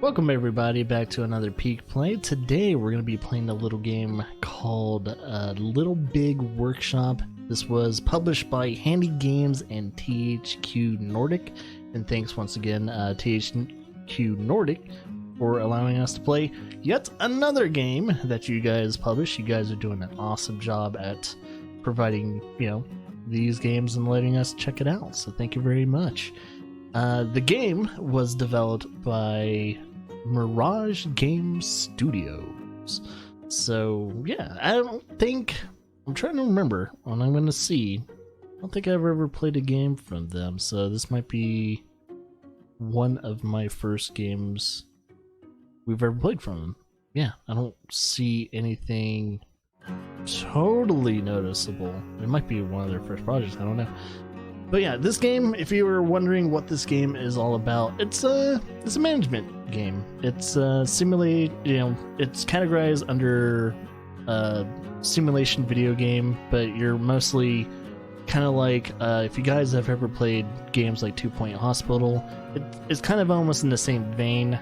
Welcome everybody back to another Peak Play. Today we're going to be playing a little game called Little Big Workshop. This was published by Handy Games and THQ Nordic. And thanks once again THQ Nordic for allowing us to play yet another game that you guys published. You guys are doing an awesome job at providing, these games and letting us check it out. So thank you very much. The game was developed by Mirage Game Studios. So, yeah, I'm trying to remember when I'm going to see. I don't think I've ever played a game from them, so this might be one of my first games we've ever played from them. Yeah, I don't see anything totally noticeable. It might be one of their first projects, I don't know. But yeah, this game, if you were wondering what this game is all about, it's a management game. It's simulate, it's categorized under a simulation video game, but you're mostly kind of like, if you guys have ever played games like 2 Point Hospital, it's kind of almost in the same vein,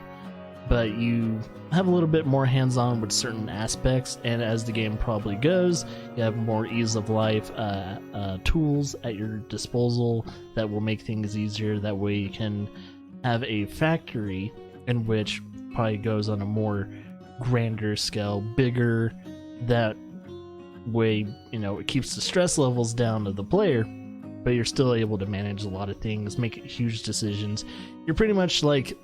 but you have a little bit more hands-on with certain aspects, and as the game probably goes, you have more ease of life tools at your disposal that will make things easier. That way you can have a factory in which probably goes on a more grander scale, bigger. That way, it keeps the stress levels down to the player, but you're still able to manage a lot of things, make huge decisions. You're pretty much like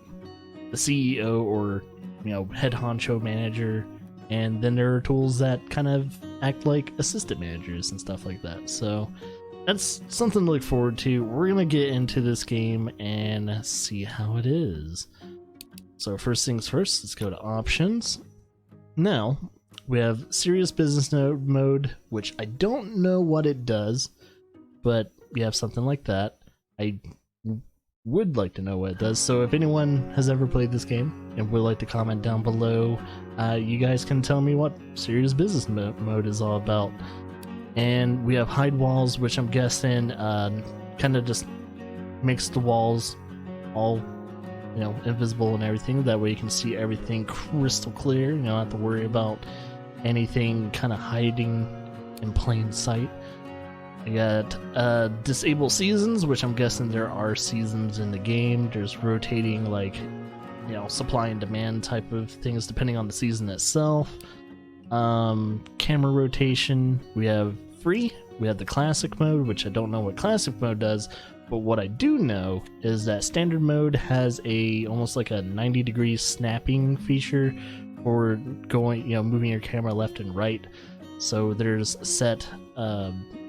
the CEO or head honcho manager, and then there are tools that kind of act like assistant managers and stuff like that. So that's something to look forward to. We're gonna get into this game and see how it is. So first things first, let's go to options. Now we have serious business mode, which I don't know what it does, but we have something like that. I would like to know what it does, so if anyone has ever played this game and would like to comment down below, you guys can tell me what serious business mode is all about. And we have hide walls, which I'm guessing kind of just makes the walls all invisible and everything. That way you can see everything crystal clear. You don't have to worry about anything kind of hiding in plain sight. I got disable seasons, which I'm guessing there are seasons in the game. There's rotating, supply and demand type of things depending on the season itself. Camera rotation, we have free. We have the classic mode, which I don't know what classic mode does, but what I do know is that standard mode has almost like a 90-degree snapping feature for going, moving your camera left and right. So there's set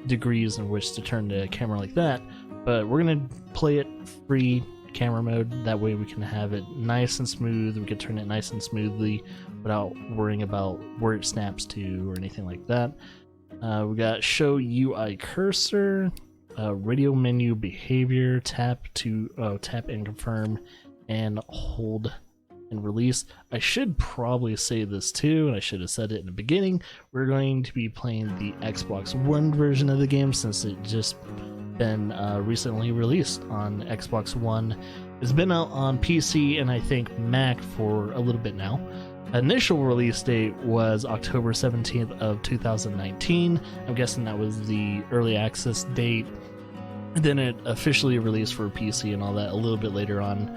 degrees in which to turn the camera like that, but we're gonna play it free camera mode. That way we can have it nice and smooth. We can turn it nice and smoothly without worrying about where it snaps to or anything like that. We got show UI cursor, radio menu behavior, tap and confirm, and hold and release. I should probably say this too, and I should have said it in the beginning. We're going to be playing the Xbox One version of the game since it just been recently released on Xbox One. It's been out on PC and I think Mac for a little bit now. Initial release date was October 17th of 2019. I'm guessing that was the early access date. And then it officially released for PC and all that a little bit later on.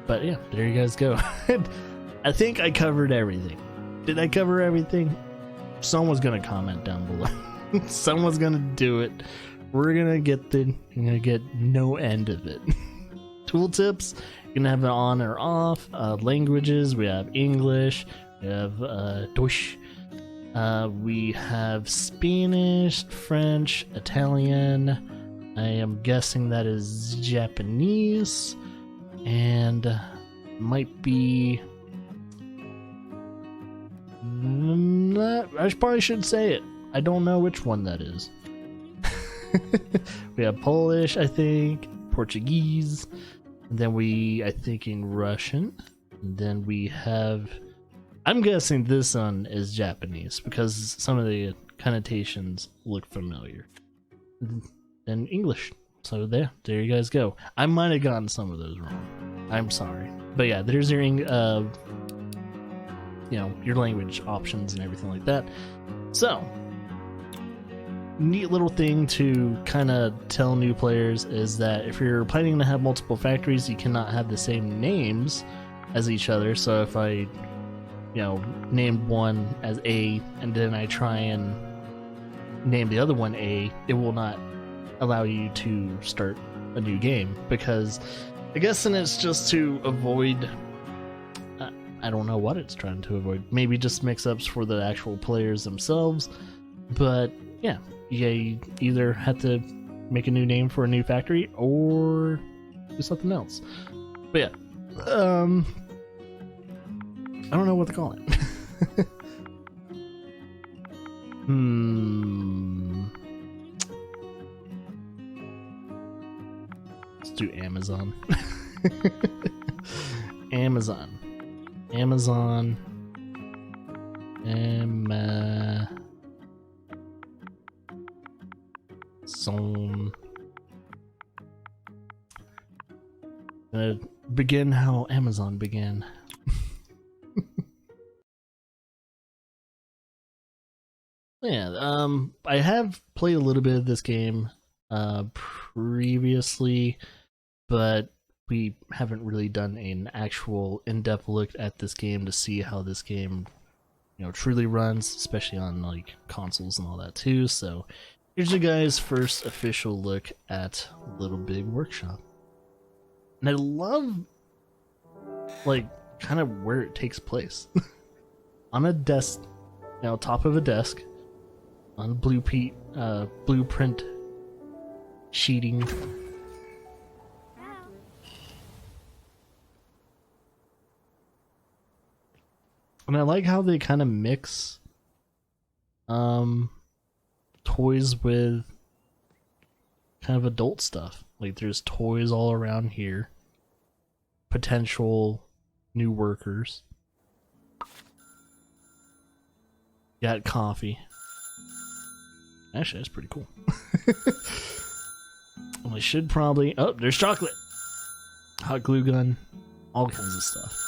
But yeah, there you guys go. I think I covered everything. Did I cover everything? Someone's gonna comment down below. Someone's gonna do it. We're gonna get no end of it. Tooltips, you're gonna have it on or off. Languages, we have English, we have Deutsch, we have Spanish, French, Italian. I am guessing that is Japanese. And might be I probably should say it. I don't know which one that is. We have Polish, I think, Portuguese, and then I think in Russian, and then we have, I'm guessing this one is Japanese because some of the connotations look familiar. And English. So there you guys go. I might have gotten some of those wrong. I'm sorry. But yeah, there's your your language options and everything like that. So, neat little thing to kind of tell new players is that if you're planning to have multiple factories, you cannot have the same names as each other. So if I, named one as A and then I try and name the other one A, it will not allow you to start a new game, because I guess then it's just to avoid, I don't know what it's trying to avoid, maybe just mix-ups for the actual players themselves. But yeah, you either have to make a new name for a new factory or do something else. But yeah, I don't know what to call it. Let's do Amazon. Amazon. Begin how Amazon began. Yeah, I have played a little bit of this game previously, but we haven't really done an actual in-depth look at this game to see how this game, truly runs, especially on like consoles and all that too. So here's you guys' first official look at Little Big Workshop. And I love, like, kind of where it takes place. On a desk, top of a desk, on blueprint sheeting. And I like how they kind of mix toys with kind of adult stuff. Like there's toys all around here. Potential new workers. Got coffee. Actually, that's pretty cool. Well, I should probably... Oh, there's chocolate! Hot glue gun. All kinds of stuff.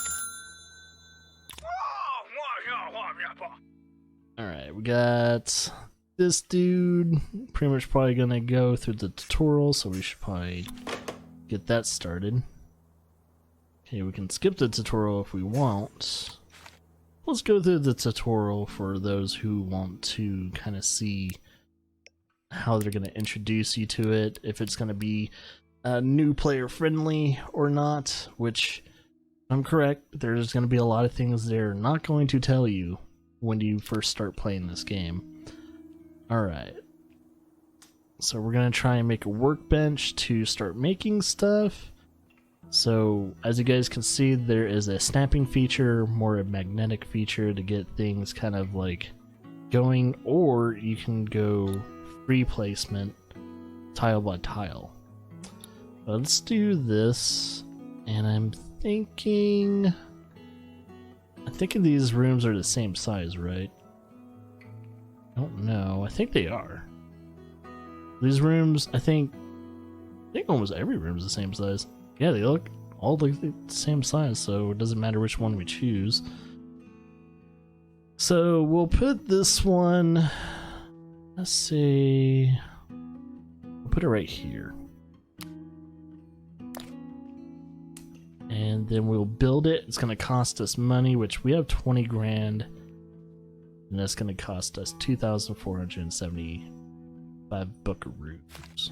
Alright, we got this dude. Pretty much probably gonna go through the tutorial, so we should probably get that started. Okay, we can skip the tutorial if we want. Let's go through the tutorial for those who want to kind of see how they're going to introduce you to it, if it's going to be new player friendly or not, which I'm correct, there's going to be a lot of things they're not going to tell you when you first start playing this game. Alright, so we're going to try and make a workbench to start making stuff. So as you guys can see, there is a snapping feature, more a magnetic feature to get things kind of like going, or you can go free placement tile by tile. But let's do this, and I think these rooms are the same size, right? I don't know. I think they are. These rooms, I think almost every room is the same size. Yeah, they look all the same size, so it doesn't matter which one we choose. So we'll put this one, let's see, we'll put it right here. And then we'll build it. It's going to cost us money, which we have 20 grand. And that's going to cost us 2,475 buckaroos.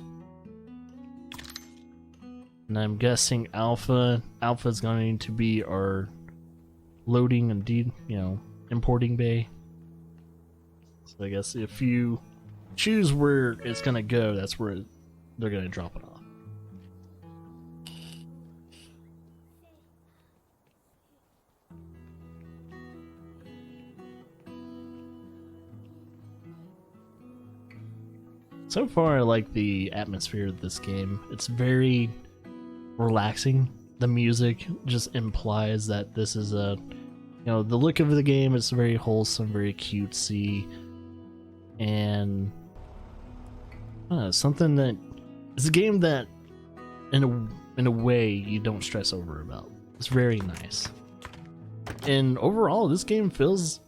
And I'm guessing Alpha is going to be our loading and importing bay. So I guess if you choose where it's gonna go, that's where they're gonna drop it off. So far, I like the atmosphere of this game. It's very relaxing. The music just implies that this is the look of the game is very wholesome, very cutesy, and something that it's a game that in a way you don't stress over about. It's very nice. And overall, this game feels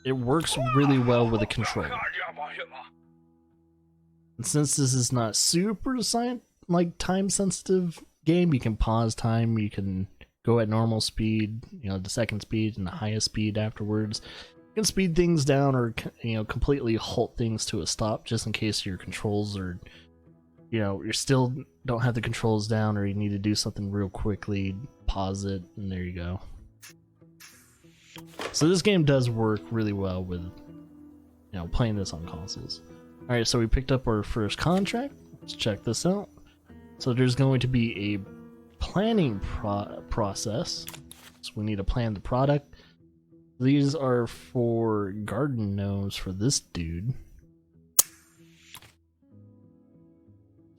it works really well with the controller. And since this is not super time sensitive game, you can pause time, you can go at normal speed, you know, the second speed and the highest speed afterwards. You can speed things down or, you know, completely halt things to a stop just in case your controls are, you know, you still don't have the controls down or you need to do something real quickly, pause it, and there you go. So this game does work really well with, you know, playing this on consoles. Alright, so we picked up our first contract. Let's check this out. So there's going to be a planning process. So we need to plan the product. These are for garden gnomes for this dude.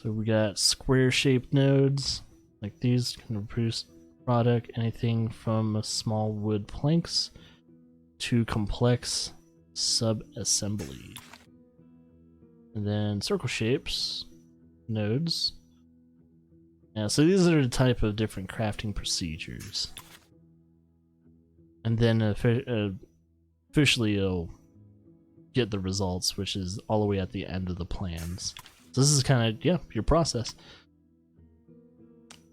So we got square shaped nodes like these can produce product anything from small wood planks to complex sub-assembly. And then circle shapes nodes. Yeah, so these are the type of different crafting procedures. And then officially it'll get the results, which is all the way at the end of the plans. So this is kind of, yeah, your process.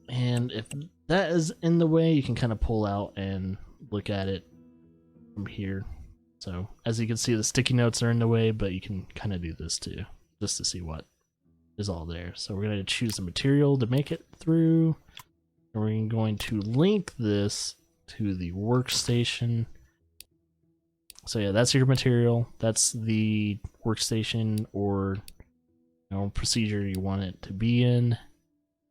And if that is in the way, you can kind of pull out and look at it from here. So as you can see, the sticky notes are in the way, but you can kind of do this too, just to see what is all there. So we're going to choose the material to make it through. And we're going to link this to the workstation. So yeah, that's your material. That's the workstation or, you know, procedure you want it to be in.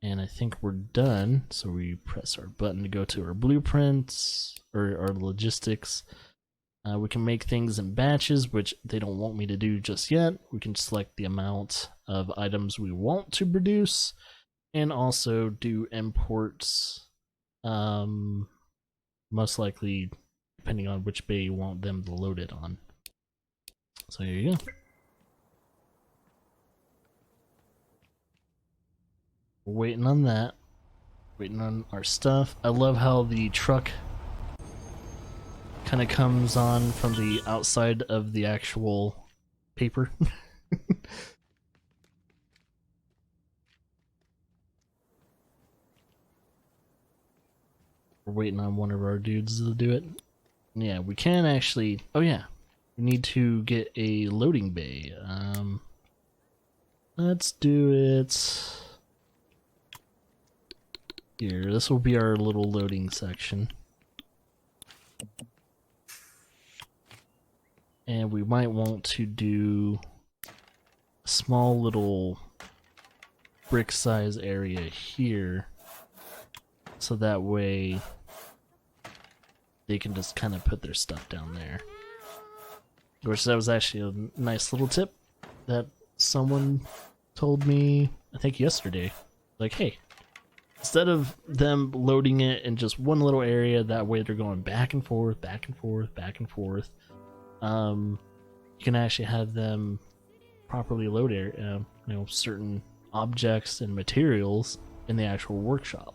And I think we're done. So we press our button to go to our blueprints or our logistics. We can make things in batches, which they don't want me to do just yet. We can select the amount of items we want to produce and also do imports, most likely depending on which bay you want them to load it on. So here you go. We're waiting on that. Waiting on our stuff. I love how the truck kind of comes on from the outside of the actual paper. We're waiting on one of our dudes to do it. Yeah, we can actually... Oh yeah, we need to get a loading bay. Let's do it here. This will be our little loading section. And we might want to do a small little brick size area here, so that way they can just kind of put their stuff down there. Which that was actually a nice little tip that someone told me, I think yesterday. Like, hey, instead of them loading it in just one little area, that way they're going back and forth, back and forth, back and forth. You can actually have them properly load you know, certain objects and materials in the actual workshop.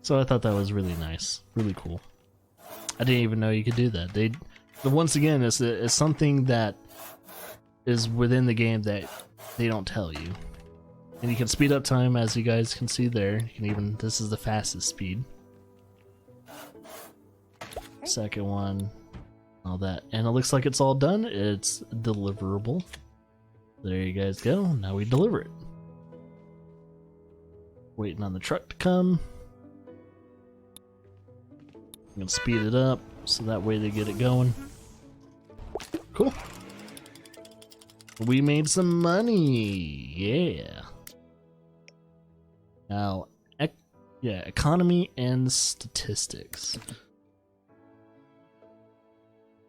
So I thought that was really nice, really cool. I didn't even know you could do that. Once again, it's something that is within the game that they don't tell you. And you can speed up time, as you guys can see there. You can even, this is the fastest speed. Second one, all that. And it looks like it's all done. It's deliverable. There you guys go. Now we deliver it. Waiting on the truck to come. I'm gonna speed it up so that way they get it going. Cool. We made some money. Yeah. Now, yeah, economy and statistics.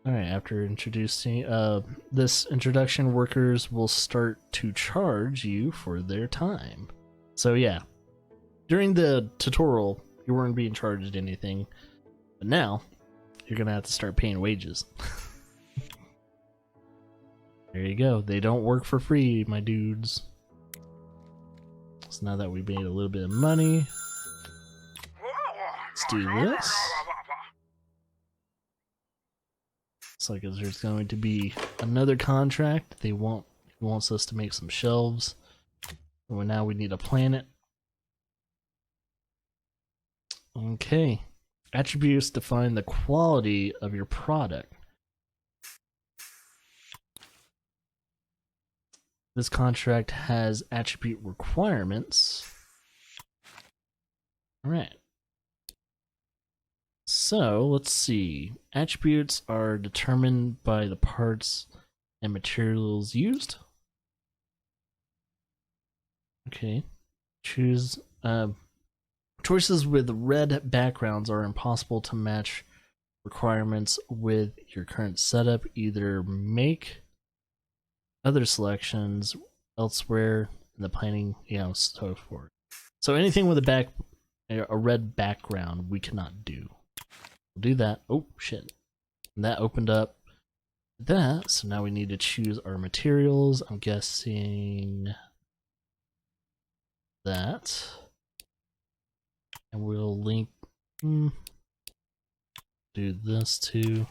Alright, after introducing this introduction, workers will start to charge you for their time. So yeah, during the tutorial, you weren't being charged anything, but now you're gonna have to start paying wages. There you go. They don't work for free, my dudes. So now that we made a little bit of money, let's do this. Looks like there's going to be another contract. He wants us to make some shelves. Well, now we need a planet. Okay. Attributes define the quality of your product. This contract has attribute requirements. Alright. So, let's see. Attributes are determined by the parts and materials used. Okay. Choose. Choices with red backgrounds are impossible to match requirements with your current setup. Either make other selections elsewhere in the planning, so forth. So anything with a red background, we cannot do. We'll do that. Oh shit! And that opened up that. So now we need to choose our materials. I'm guessing that. And we'll link, do this too.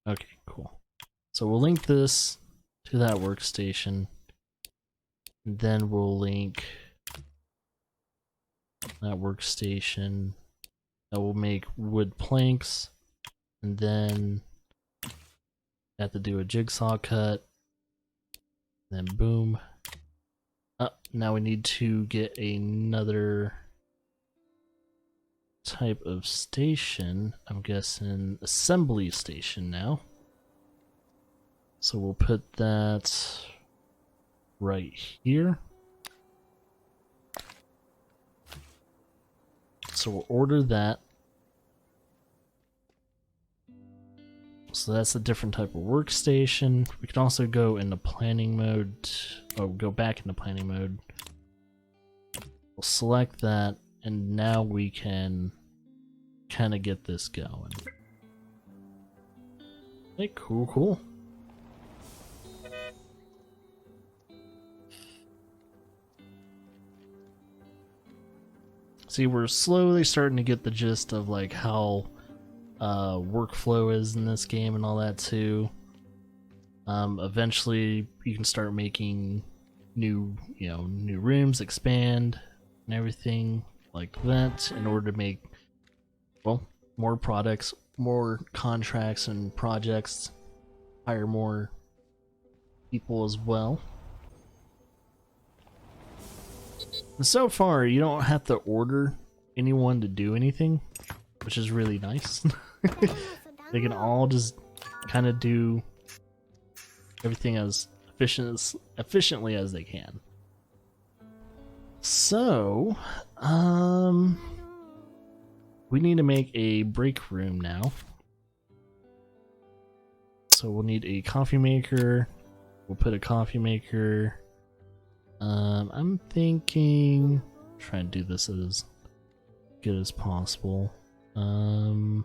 Okay, cool. So we'll link this to that workstation. And then we'll link that workstation. That will make wood planks. And then have to do a jigsaw cut. Then boom. Now we need to get another type of station. I'm guessing assembly station now. So we'll put that right here. So we'll order that. So that's a different type of workstation. We can also go into planning mode. Go back into planning mode. We'll select that, and now we can kind of get this going. Hey, cool. See, we're slowly starting to get the gist of like how workflow is in this game and all that too. Eventually you can start making new rooms, expand and everything like that in order to make, well, more products, more contracts and projects, hire more people as well. And so far, you don't have to order anyone to do anything, which is really nice. They can all just kind of do everything as efficiently as they can. So, we need to make a break room now. So we'll need a coffee maker. We'll put a coffee maker. I'm thinking, try and do this as good as possible. The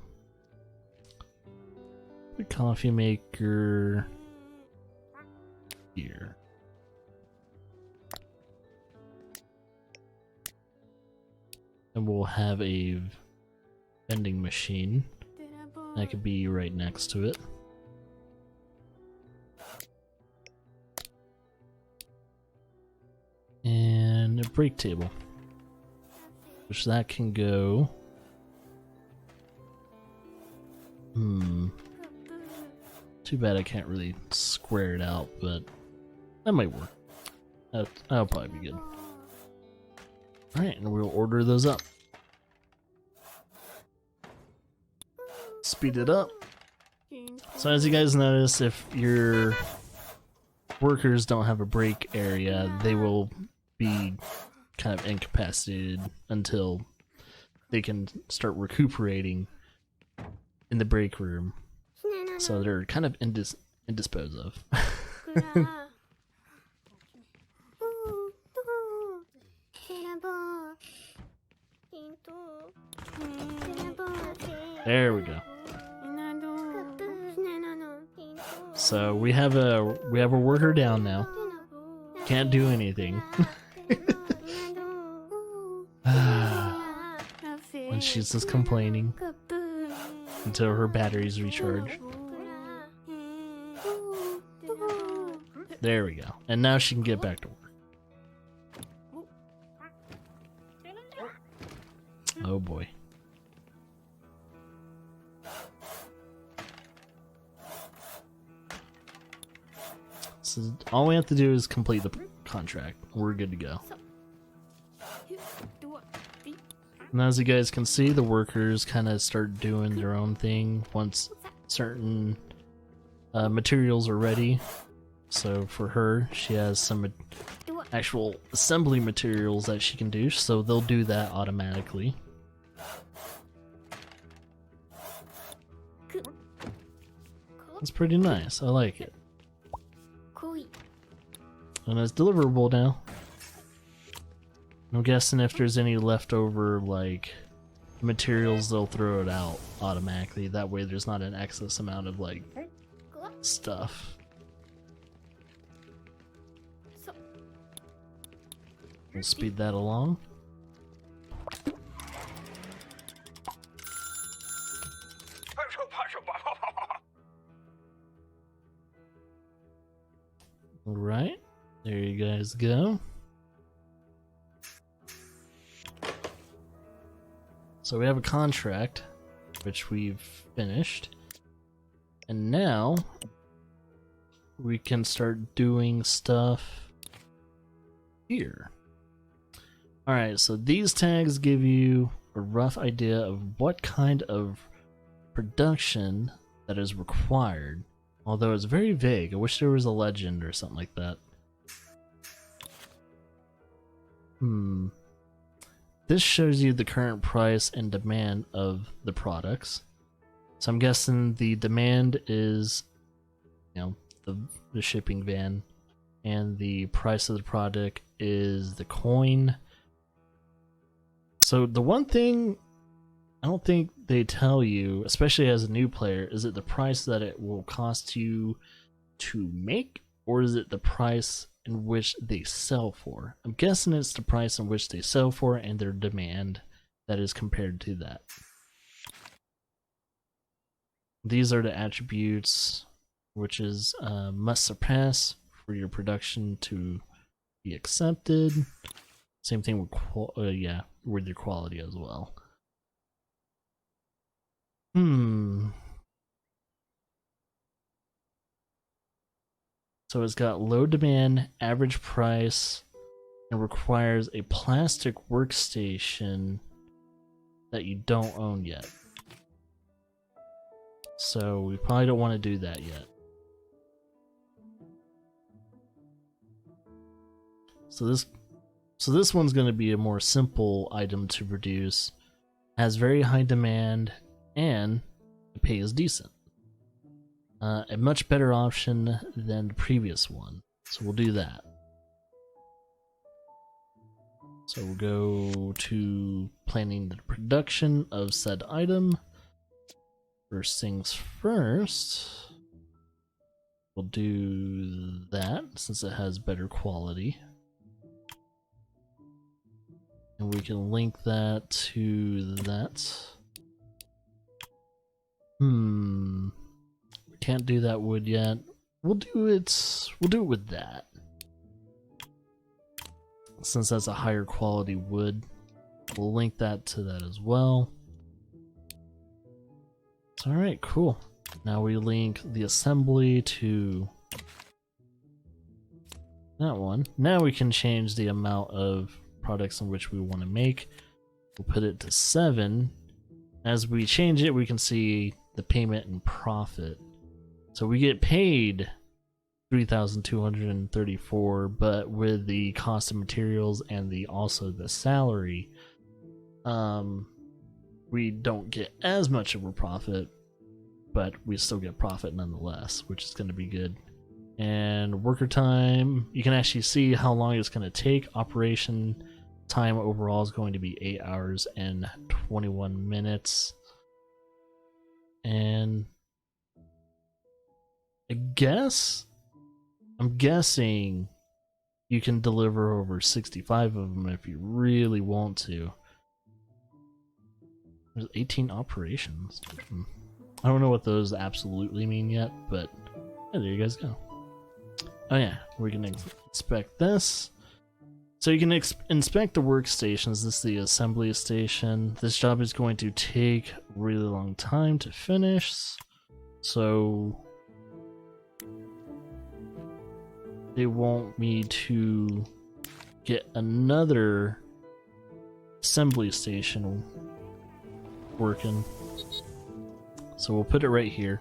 coffee maker here. And we'll have a vending machine that could be right next to it. And a break table, which that can go. Too bad I can't really square it out, but that might work. That'll probably be good. Alright, and we'll order those up. Speed it up. So as you guys notice, if your workers don't have a break area, they will be kind of incapacitated until they can start recuperating in the break room. So they're kind of indisposed of. There we go. So we have a worker down now. Can't do anything. And she's just complaining until her batteries recharge. There we go. And now she can get back to work. Oh boy. So all we have to do is complete the contract. We're good to go. And as you guys can see, the workers kind of start doing their own thing once certain materials are ready. So for her, she has some actual assembly materials that she can do, so they'll do that automatically. It's pretty nice. I like it. And it's deliverable now. I'm guessing if there's any leftover, like, materials, they'll throw it out automatically. That way there's not an excess amount of, like, stuff. We'll speed that along. Alright, there you guys go. So we have a contract, which we've finished. And now we can start doing stuff here. Alright, so these tags give you a rough idea of what kind of production that is required. Although it's very vague. I wish there was a legend or something like that. This shows you the current price and demand of the products. So I'm guessing the demand is, you know, the shipping van, and the price of the product is the coin. So the one thing I don't think they tell you, especially as a new player, is it the price that it will cost you to make, or is it the price in which they sell for? I'm guessing it's the price in which they sell for and their demand that is compared to that. These are the attributes, which is must surpass for your production to be accepted. Same thing with with your quality as well. So it's got low demand, average price, and requires a plastic workstation that you don't own yet. So we probably don't want to do that yet. So this one's going to be a more simple item to produce, has very high demand, and the pay is decent. A much better option than the previous one, so we'll do that. So we'll go to planning the production of said item. First things first, we'll do that since it has better quality. And we can link that to that. Can't do that wood yet. We'll do it with that. Since that's a higher quality wood, we'll link that to that as well. Alright, cool. Now we link the assembly to that one. Now we can change the amount of products in which we want to make. We'll put it to 7. As we change it, we can see the payment and profit. So we get paid 3,234, but with the cost of materials and also the salary, we don't get as much of a profit, but we still get profit nonetheless, which is going to be good. And worker time, you can actually see how long it's going to take. Operation time overall is going to be 8 hours and 21 minutes. And I'm guessing you can deliver over 65 of them if you really want to. There's 18 operations. I don't know what those absolutely mean yet, but yeah, there you guys go. Oh yeah, we can inspect this. So you can inspect the workstations. This is the assembly station. This job is going to take a really long time to finish. So they want me to get another assembly station working. So we'll put it right here.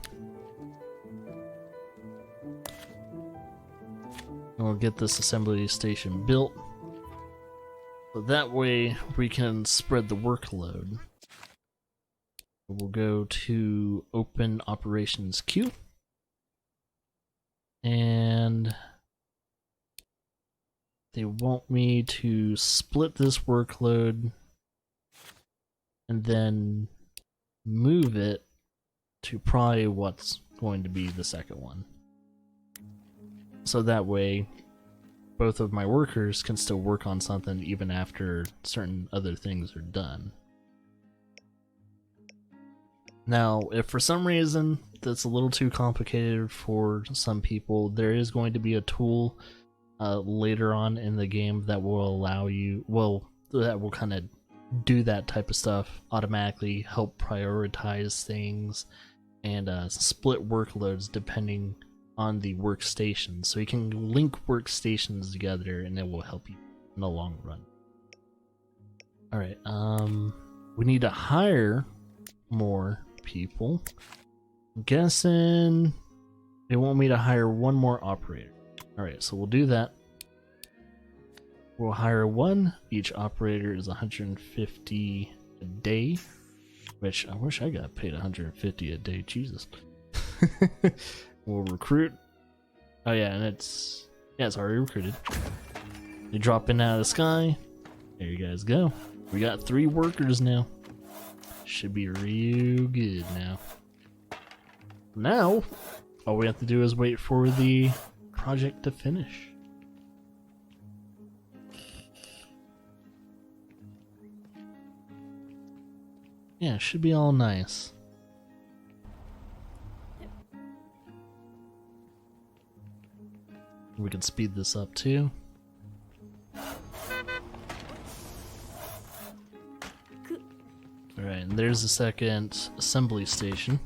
And we'll get this assembly station built. So that way we can spread the workload. We'll go to open operations queue. And they want me to split this workload and then move it to probably what's going to be the second one. So that way both of my workers can still work on something even after certain other things are done. Now, if for some reason that's a little too complicated for some people, there is going to be a tool later on in the game that will allow you, that will kind of do that type of stuff automatically, help prioritize things, and split workloads depending on the workstation. So you can link workstations together and it will help you in the long run. Alright, we need to hire more people. I'm guessing they want me to hire one more operator. Alright, so we'll do that. We'll hire one. Each operator is 150 a day, which I wish I got paid 150 a day, Jesus. We'll recruit. Oh yeah, and it's already recruited. They drop in out of the sky. There you guys go. We got 3 workers now. Should be real good now. Now, all we have to do is wait for the project to finish. Yeah, it should be all nice. We can speed this up too. Alright, and there's the second assembly station.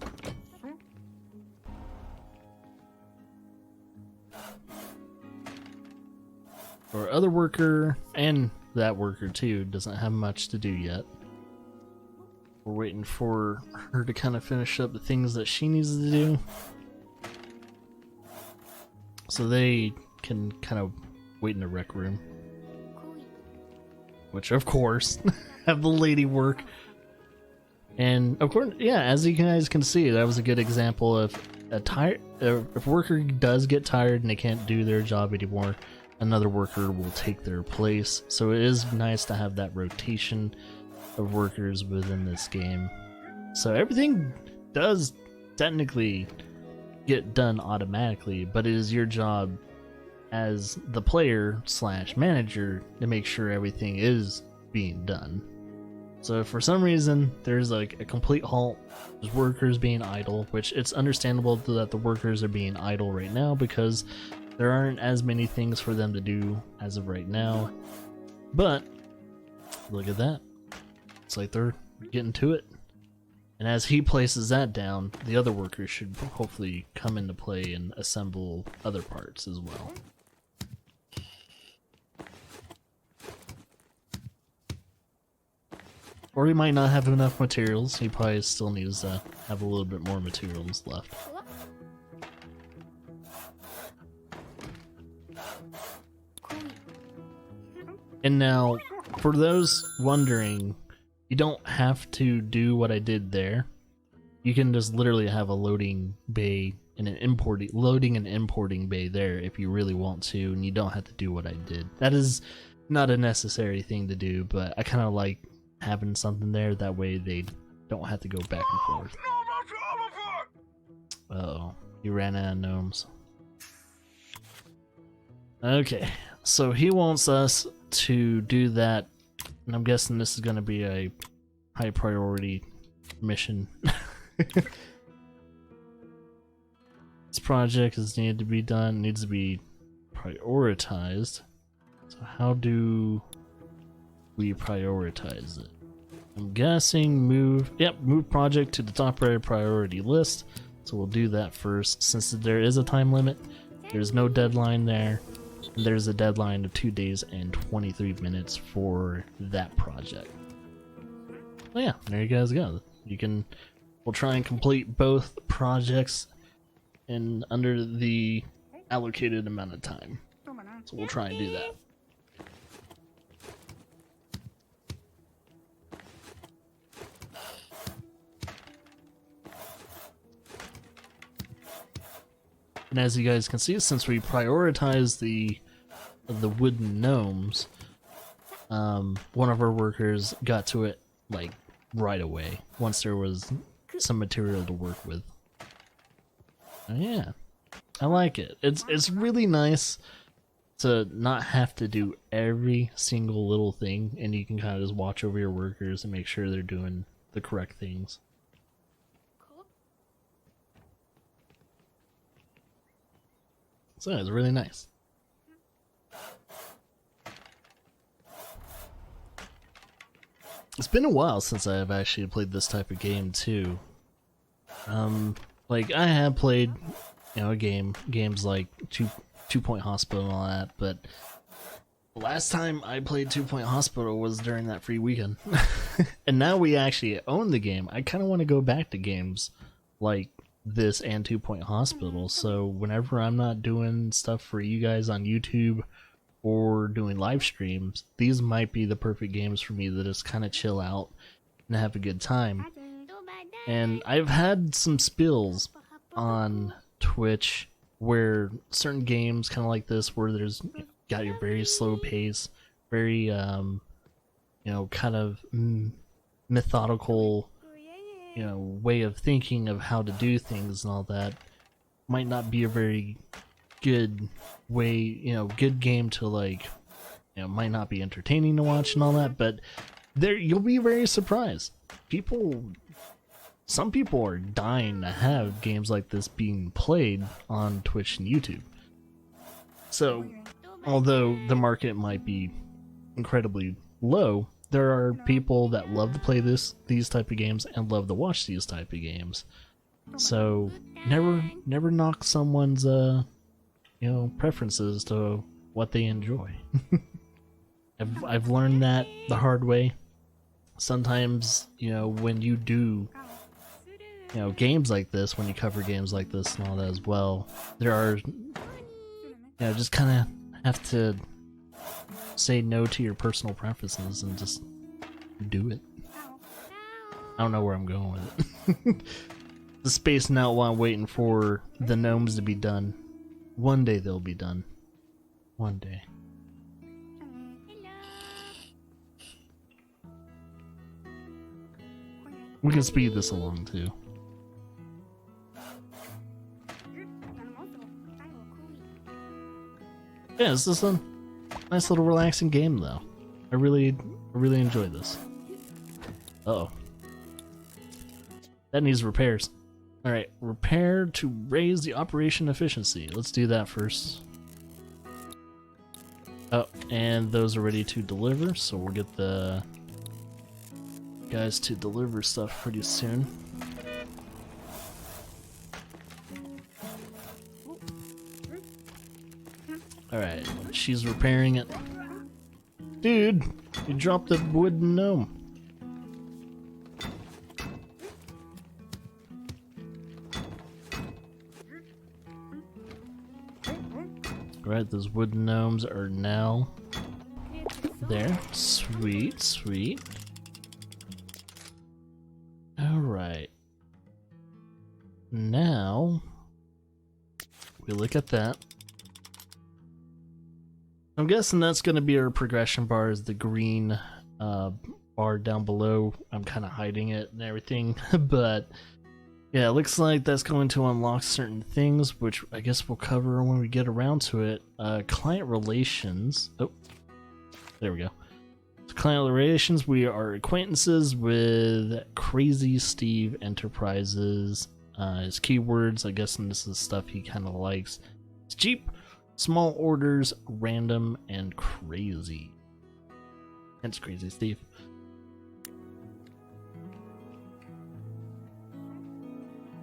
Our other worker, and that worker too, doesn't have much to do yet. We're waiting for her to kind of finish up the things that she needs to do, so they can kind of wait in the rec room. Which, of course, have the lady work. And of course, yeah, as you guys can see, that was a good example of if a worker does get tired and they can't do their job anymore, another worker will take their place. So it is nice to have that rotation of workers within this game. So everything does technically get done automatically, but it is your job as the player / manager to make sure everything is being done. So if for some reason there's like a complete halt, there's workers being idle, which it's understandable that the workers are being idle right now because there aren't as many things for them to do as of right now. But look at that. It's like they're getting to it. And as he places that down, the other workers should hopefully come into play and assemble other parts as well. Or he might not have enough materials. He probably still needs to have a little bit more materials left. And now, for those wondering, you don't have to do what I did there. You can just literally have a loading bay and an loading and importing bay there if you really want to, and you don't have to do what I did. That is not a necessary thing to do, but I kind of like having something there, that way they don't have to go back and forth. Uh-oh. You ran out of gnomes. Okay, so he wants us to do that, and I'm guessing this is going to be a high priority mission. This project is needed to be done, needs to be prioritized. So how do we prioritize it? I'm guessing move project to the top priority list. So we'll do that first, since there is a time limit. There's no deadline there. And there's a deadline of 2 days and 23 minutes for that project. Oh yeah, there you guys go. We'll try and complete both projects in under the allocated amount of time. So we'll try and do that. And as you guys can see, since we prioritize the wooden gnomes, one of our workers got to it like right away once there was some material to work with. Yeah, I like it. It's really nice to not have to do every single little thing, and you can kind of just watch over your workers and make sure they're doing the correct things. So it's really nice. It's been a while since I've actually played this type of game too. Like I have played, games like Two Point Hospital and all that, but the last time I played 2 Point Hospital was during that free weekend. And now we actually own the game. I kind of want to go back to games like this and 2 Point Hospital, so whenever I'm not doing stuff for you guys on YouTube or doing live streams, these might be the perfect games for me to just kind of chill out and have a good time. And I've had some spills on Twitch where certain games kind of like this, where there's got your very slow pace, very kind of methodical way of thinking of how to do things and all that, might not be a very good way, good game to might not be entertaining to watch and all that, but you'll be very surprised. Some people are dying to have games like this being played on Twitch and YouTube. So, although the market might be incredibly low, there are people that love to play these type of games and love to watch these type of games. So never knock someone's preferences to what they enjoy. I've learned that the hard way. Sometimes, when you do games like this, when you cover games like this and all that as well, there are just kind of have to say no to your personal preferences and just do it. I don't know where I'm going with it. The space now while I'm waiting for the gnomes to be done. One day they'll be done. One day. We can speed this along too. Yeah, this is a nice little relaxing game though. I really enjoy this. Uh-oh. That needs repairs. Alright, repair to raise the operation efficiency. Let's do that first. Oh, and those are ready to deliver, so we'll get the guys to deliver stuff pretty soon. Alright, she's repairing it. Dude, you dropped the wooden gnome. Alright, those wooden gnomes are now there. Sweet, sweet. Alright. Now, we look at that. I'm guessing that's going to be our progression bar, is the green bar down below. I'm kind of hiding it and everything, but Yeah, it looks like that's going to unlock certain things, which I guess we'll cover when we get around to it. Client relations. Oh, there we go. So client relations, we are acquaintances with Crazy Steve Enterprises. His keywords, I guess, and this is stuff he kind of likes. It's cheap, small orders, random, and crazy. Hence Crazy Steve.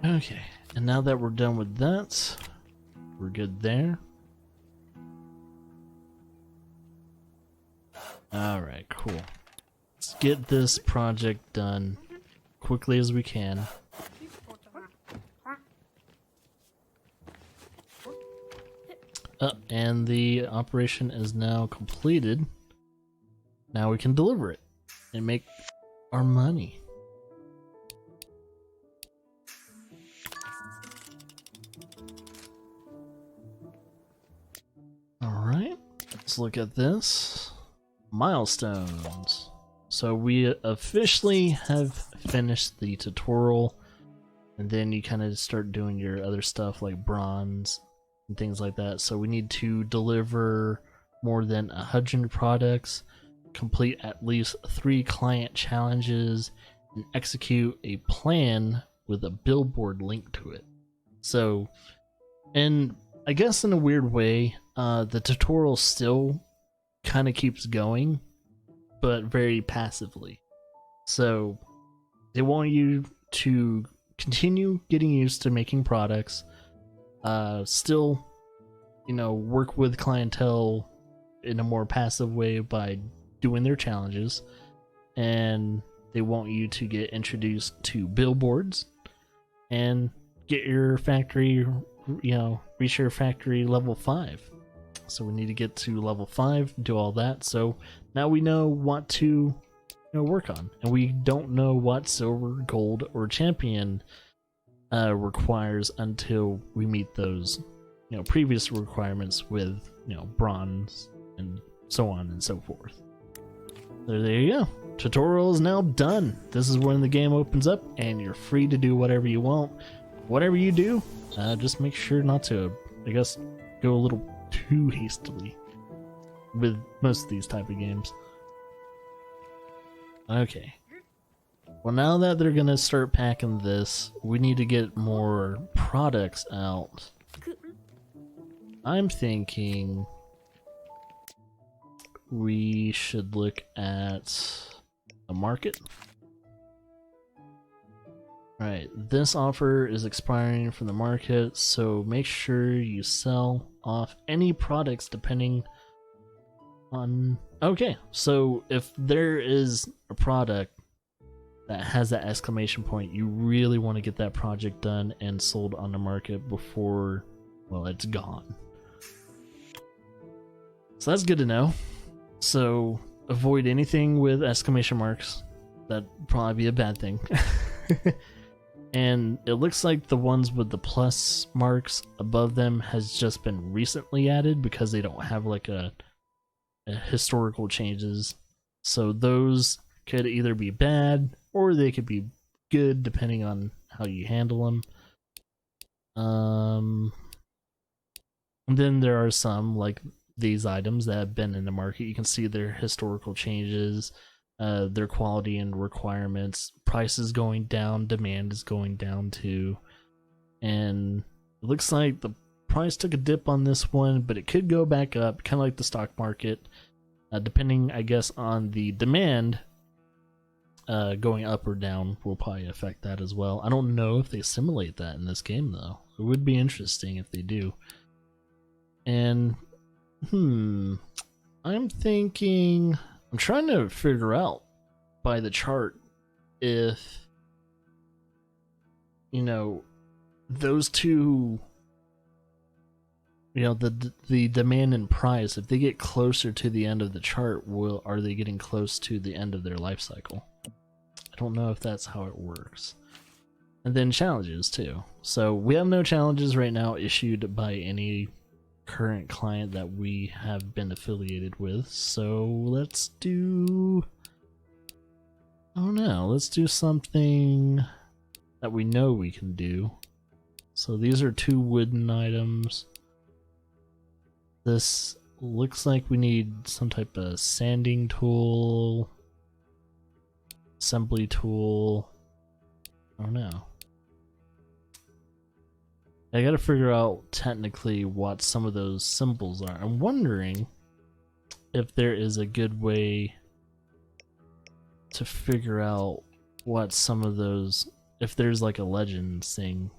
Okay, and now that we're done with that, we're good there. Alright, cool. Let's get this project done quickly as we can. And the operation is now completed. Now we can deliver it and make our money. Alright, let's look at this. Milestones. So we officially have finished the tutorial, and then you kind of start doing your other stuff like bronze and things like that. So we need to deliver more than 100 products, complete at least 3 client challenges, and execute a plan with a billboard link to it. So, and I guess in a weird way, the tutorial still kind of keeps going, but very passively. So they want you to continue getting used to making products, still, you know, work with clientele in a more passive way by doing their challenges, and they want you to get introduced to billboards and get your factory, you know, reach your factory level 5. So we need to get to level 5, do all that. So now we know what to, you know, work on, and we don't know what silver, gold, or champion requires until we meet those, you know, previous requirements with, you know, bronze and so on and so forth. So there you go. Tutorial is now done. This is when the game opens up, and you're free to do whatever you want. Whatever you do, just make sure not to, I guess, go a little too hastily with most of these type of games. Okay. Well, now that they're gonna start packing this, we need to get more products out. I'm thinking we should look at a market. Alright, this offer is expiring from the market, so make sure you sell off any products depending on... Okay, so if there is a product that has that exclamation point, you really want to get that project done and sold on the market before, well, it's gone. So that's good to know. So avoid anything with exclamation marks. That'd probably be a bad thing. And it looks like the ones with the plus marks above them has just been recently added because they don't have like a historical changes. So those could either be bad or they could be good depending on how you handle them. And then there are some like these items that have been in the market. You can see their historical changes, their quality and requirements. Price is going down, demand is going down too. And it looks like the price took a dip on this one, but it could go back up, kind of like the stock market, depending, I guess, on the demand. Going up or down will probably affect that as well. I don't know if they simulate that in this game though. It would be interesting if they do. And I'm thinking, I'm trying to figure out by the chart if, you know, those two, you know, the demand and price, if they get closer to the end of the chart, are they getting close to the end of their life cycle? I don't know if that's how it works. And then challenges too. So we have no challenges right now issued by any current client that we have been affiliated with. So let's do, oh no, let's do something that we know we can do. So these are 2 wooden items. This looks like we need some type of sanding tool, assembly tool. I don't know. I gotta figure out technically what some of those symbols are. I'm wondering if there is a good way to figure out what some of those, if there's like a legend thing,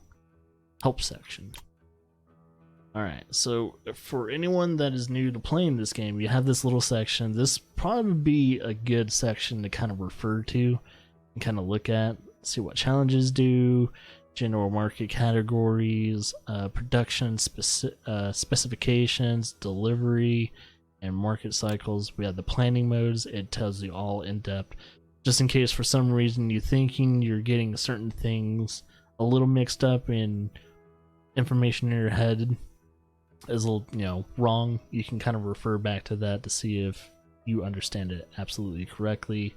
help section. Alright, so for anyone that is new to playing this game, you have this little section. This probably be a good section to kind of refer to and kind of look at, see what challenges do, general market categories, production specifications, delivery, and market cycles. We have the planning modes. It tells you all in depth, just in case for some reason you're thinking you're getting certain things a little mixed up in information in your head is a little, wrong. You can kind of refer back to that to see if you understand it absolutely correctly.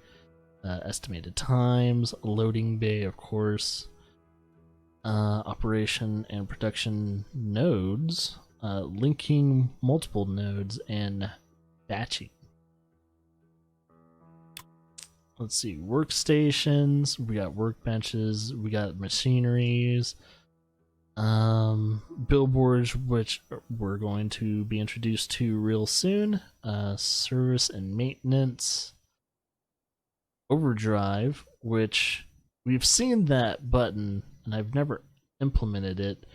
Estimated times, loading bay, of course, operation and production nodes, linking multiple nodes, and batching. Let's see, workstations, we got workbenches, we got machineries, billboards, which we're going to be introduced to real soon, service and maintenance, overdrive, which we've seen that button and I've never implemented it.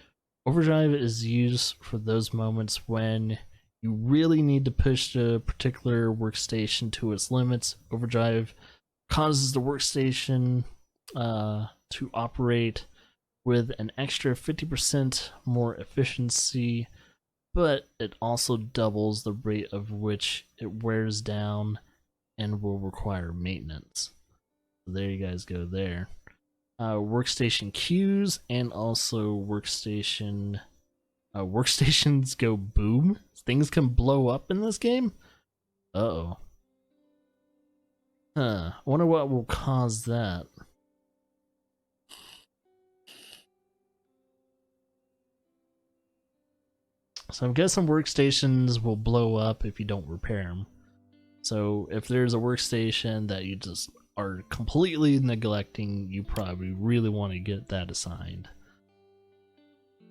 Overdrive is used for those moments when you really need to push a particular workstation to its limits. Overdrive causes the workstation to operate with an extra 50% more efficiency, but it also doubles the rate of which it wears down and will require maintenance. So there you guys go there. Workstation queues and also workstations go boom. Things can blow up in this game. Uh-oh. I wonder what will cause that. So I'm guessing workstations will blow up if you don't repair them. So if there's a workstation that you just are completely neglecting, you probably really want to get that assigned.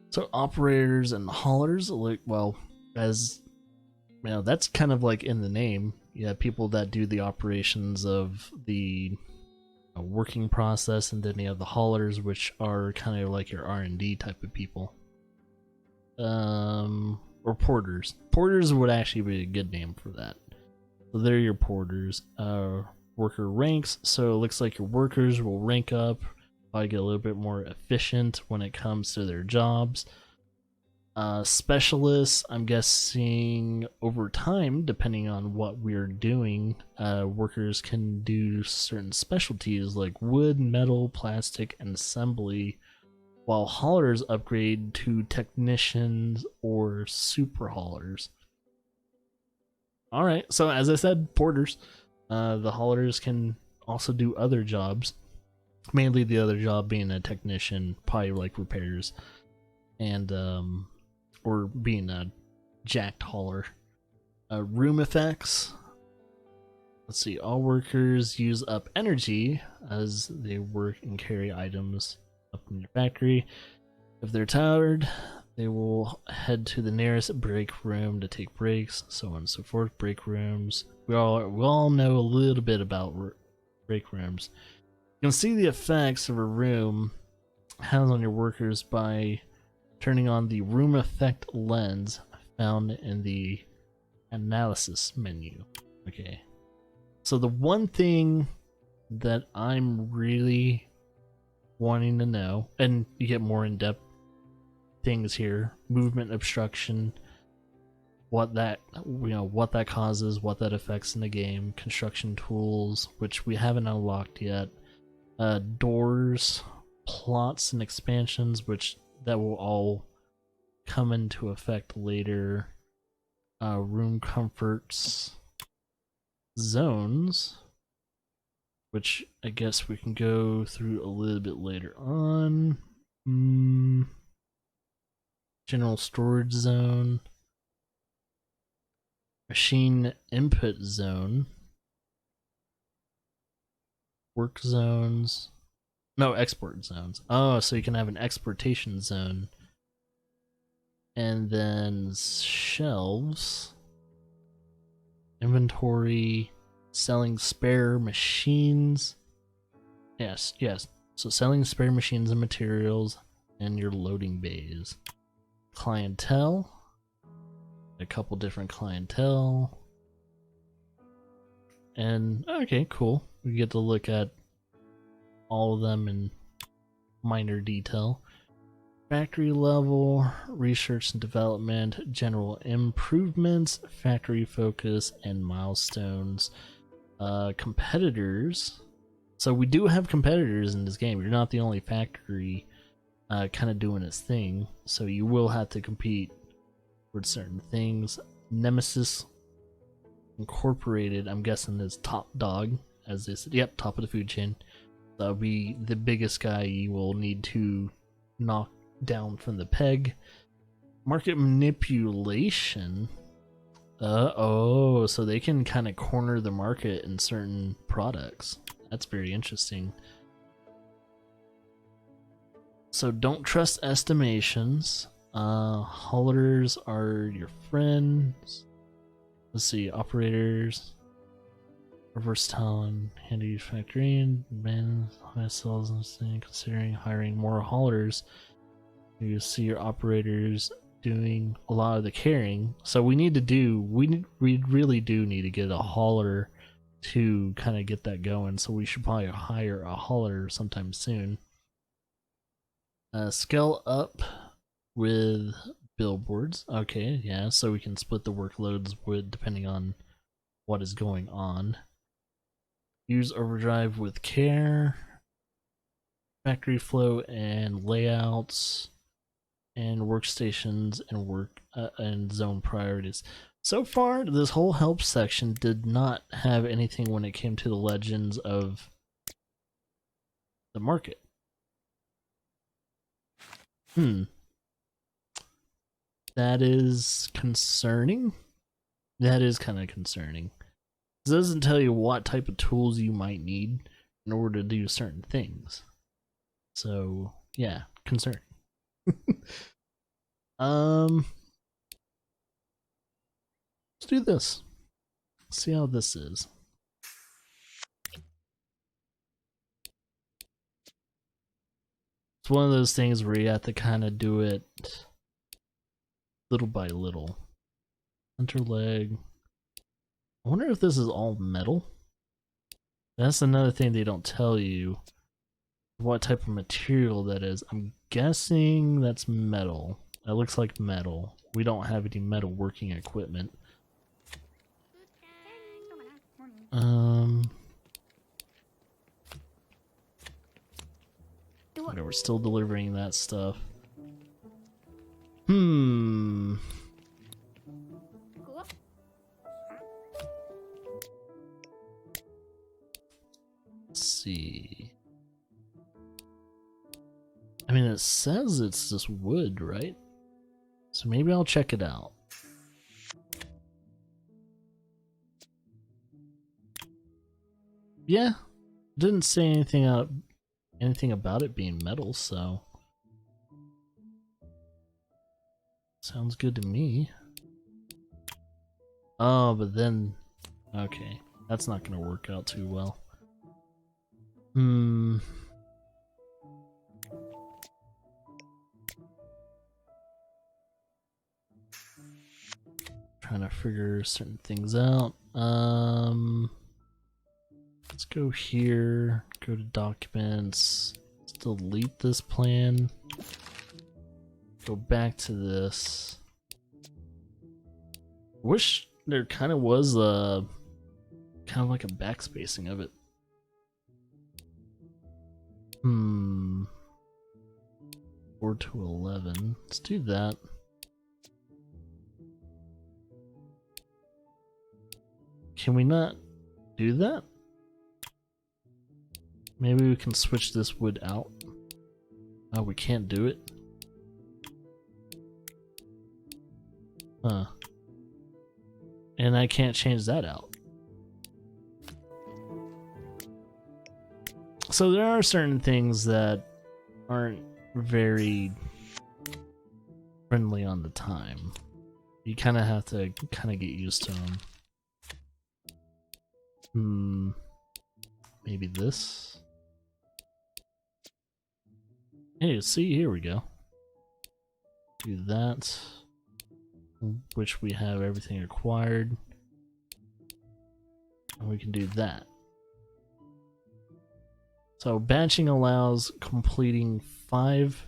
So operators and haulers, like, well, as you know, that's kind of like in the name. You have people that do the operations of the working process, and then you have the haulers, which are kind of like your R&D type of people. Or porters. Porters would actually be a good name for that. So they're your porters. Worker ranks. So it looks like your workers will rank up, probably get a little bit more efficient when it comes to their jobs. Specialists, I'm guessing over time, depending on what we're doing, workers can do certain specialties like wood, metal, plastic, and assembly, while haulers upgrade to technicians or super haulers. Alright, so as I said, porters. The haulers can also do other jobs. Mainly the other job being a technician, probably like repairs, and or being a jacked hauler. Room effects. Let's see, all workers use up energy as they work and carry items up in your factory. If they're tired, they will head to the nearest break room to take breaks, so on and so forth. Break rooms. We all know a little bit about break rooms. You can see the effects of a room has on your workers by turning on the room effect lens found in the analysis menu. Okay. So the one thing that I'm really wanting to know, and you get more in-depth things here, movement obstruction, what that causes, what that affects in the game, construction tools, which we haven't unlocked yet, doors, plots and expansions, which that will all come into effect later, room comforts, zones, which I guess we can go through a little bit later on. General storage zone, machine input zone, work zones. No, export zones. Oh, so you can have an exportation zone. And then shelves, inventory, selling spare machines. Yes. So selling spare machines and materials, and your loading bays. Clientele, a couple different clientele. And okay, cool. We get to look at all of them in minor detail. Factory level, research and development, general improvements, factory focus, and milestones. Competitors. So we do have competitors in this game. You're not the only factory kind of doing its thing. So you will have to compete with certain things. Nemesis Incorporated, I'm guessing, is top dog, as they said. Yep, top of the food chain. That'll be the biggest guy you will need to knock down from the peg. Market manipulation. Oh, so they can kind of corner the market in certain products. That's very interesting. So don't trust estimations. Haulers are your friends. Let's see, operators. Reverse talent, handy factory, and man, high sales and considering hiring more haulers. You see your operators doing a lot of the carrying. So we really do need to get a hauler to kind of get that going. So we should probably hire a hauler sometime soon. Scale up with billboards. Okay, yeah, so we can split the workloads with depending on what is going on. Use overdrive with care. Factory flow and layouts, and workstations and work and zone priorities. So far, this whole help section did not have anything when it came to the legends of the market. That is concerning. That is kind of concerning. It doesn't tell you what type of tools you might need in order to do certain things. So, yeah, concerning. Let's do this. Let's see how this is. It's one of those things where you have to kind of do it little by little. Center leg. I wonder if this is all metal. That's another thing they don't tell you. What type of material that is. I'm guessing that's metal. That looks like metal. We don't have any metal working equipment. Okay, we're still delivering that stuff. Let's see. I mean, it says it's just wood, right? So maybe I'll check it out. Yeah, didn't say anything about it being metal, so sounds good to me. Oh, but then okay, that's not gonna work out too well. Trying to figure certain things out. Let's go here, go to documents, let's delete this plan, go back to this. Wish there kind of was a kind of like a backspacing of it. 4 to 11. Let's do that. Can we not do that? Maybe we can switch this wood out. Oh, we can't do it? Huh. And I can't change that out. So there are certain things that aren't very friendly on the time. You kind of have to get used to them. Maybe this? Hey, see, here we go. Do that. Which we have everything required. And we can do that. So batching allows completing 5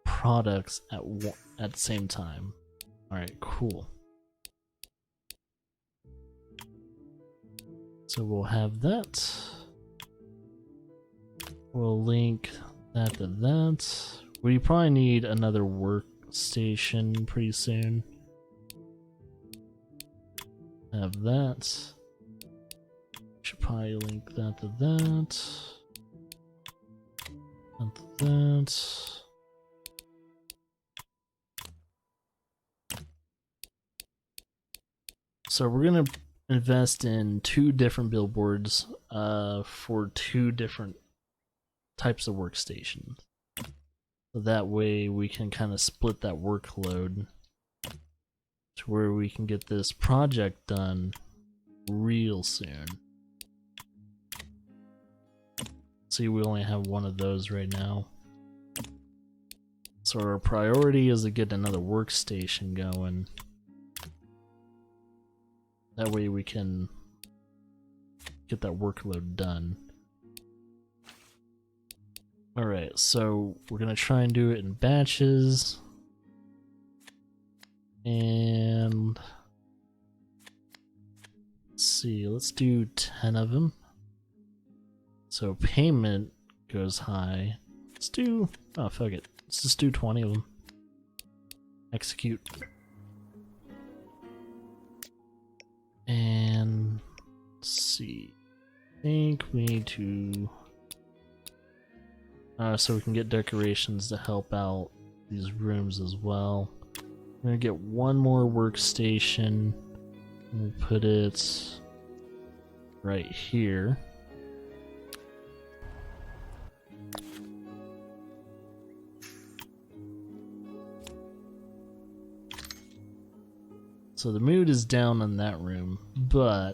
products at the same time. Alright, cool. So we'll have that. We'll link that to that. We probably need another workstation pretty soon. Have that. Should probably link that to that. That to that. So we're gonna invest in 2 different billboards for 2 different types of workstations. So that way we can kind of split that workload to where we can get this project done real soon. See, we only have 1 of those right now. So our priority is to get another workstation going. That way we can get that workload done. Alright, so we're gonna try and do it in batches. And let's see, let's do 10 of them. So payment goes high. Let's do, oh fuck it, let's just do 20 of them. Execute. And let's see, I think we need to so we can get decorations to help out these rooms as well. We're gonna get 1 more workstation. We'll put it right here. So the mood is down in that room, but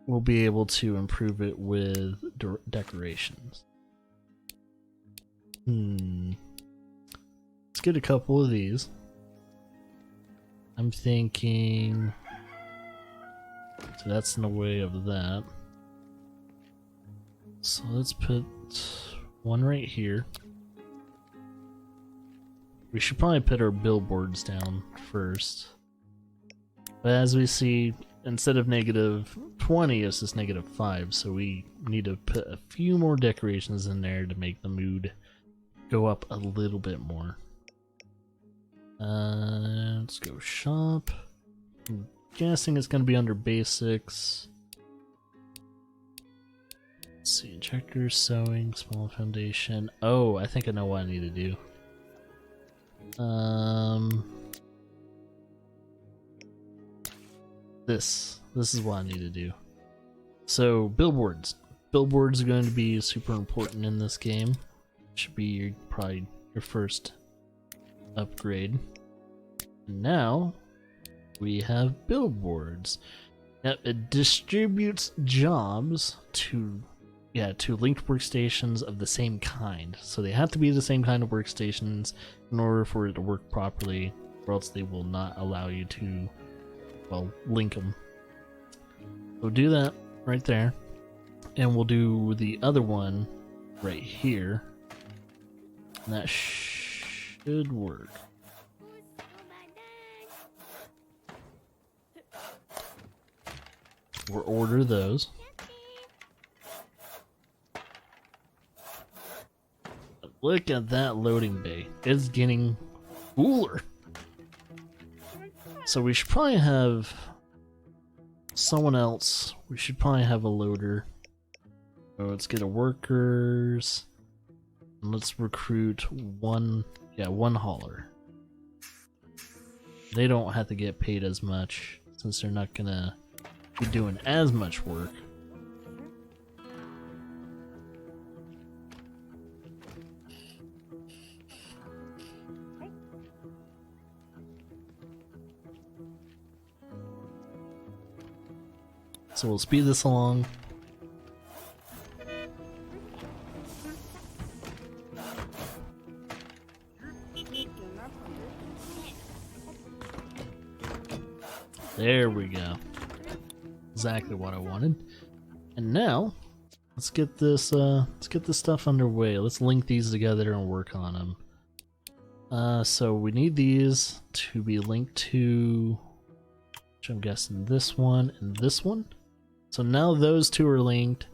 we'll be able to improve it with decorations. Let's get a couple of these. I'm thinking, so that's in the way of that. So let's put 1 right here. We should probably put our billboards down first. But as we see, instead of -20, it's just -5, so we need to put a few more decorations in there to make the mood go up a little bit more. Let's go shop. I'm guessing it's going to be under basics. Let's see, injector, sewing, small foundation. Oh, I think I know what I need to do. This is what I need to do. So billboards. Billboards are going to be super important in this game. Should be probably your first upgrade. And now we have billboards. Now it distributes jobs to linked workstations of the same kind. So they have to be the same kind of workstations in order for it to work properly, or else they will not allow you to, well, link them. So do that right there, and we'll do the other one right here, and that should work. We'll order those. Look at that loading bay. It's getting cooler. So we should probably have someone else. We should probably have a loader. So let's get a workers. And let's recruit one hauler. They don't have to get paid as much since they're not gonna be doing as much work. So we'll speed this along. There we go. Exactly what I wanted. And now, let's get this stuff underway. Let's link these together and work on them. So we need these to be linked to, which I'm guessing this one and this one. So now those two are linked,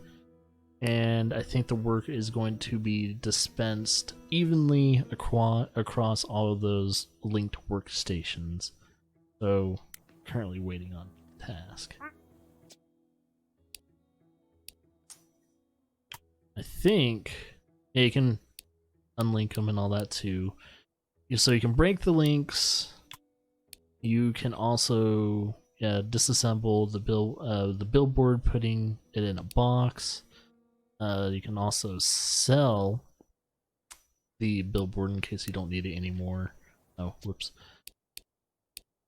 and I think the work is going to be dispensed evenly across all of those linked workstations. So currently waiting on task. I think, yeah, you can unlink them and all that too. So you can break the links. You can also disassemble the billboard, putting it in a box. You can also sell the billboard in case you don't need it anymore. Oh, whoops.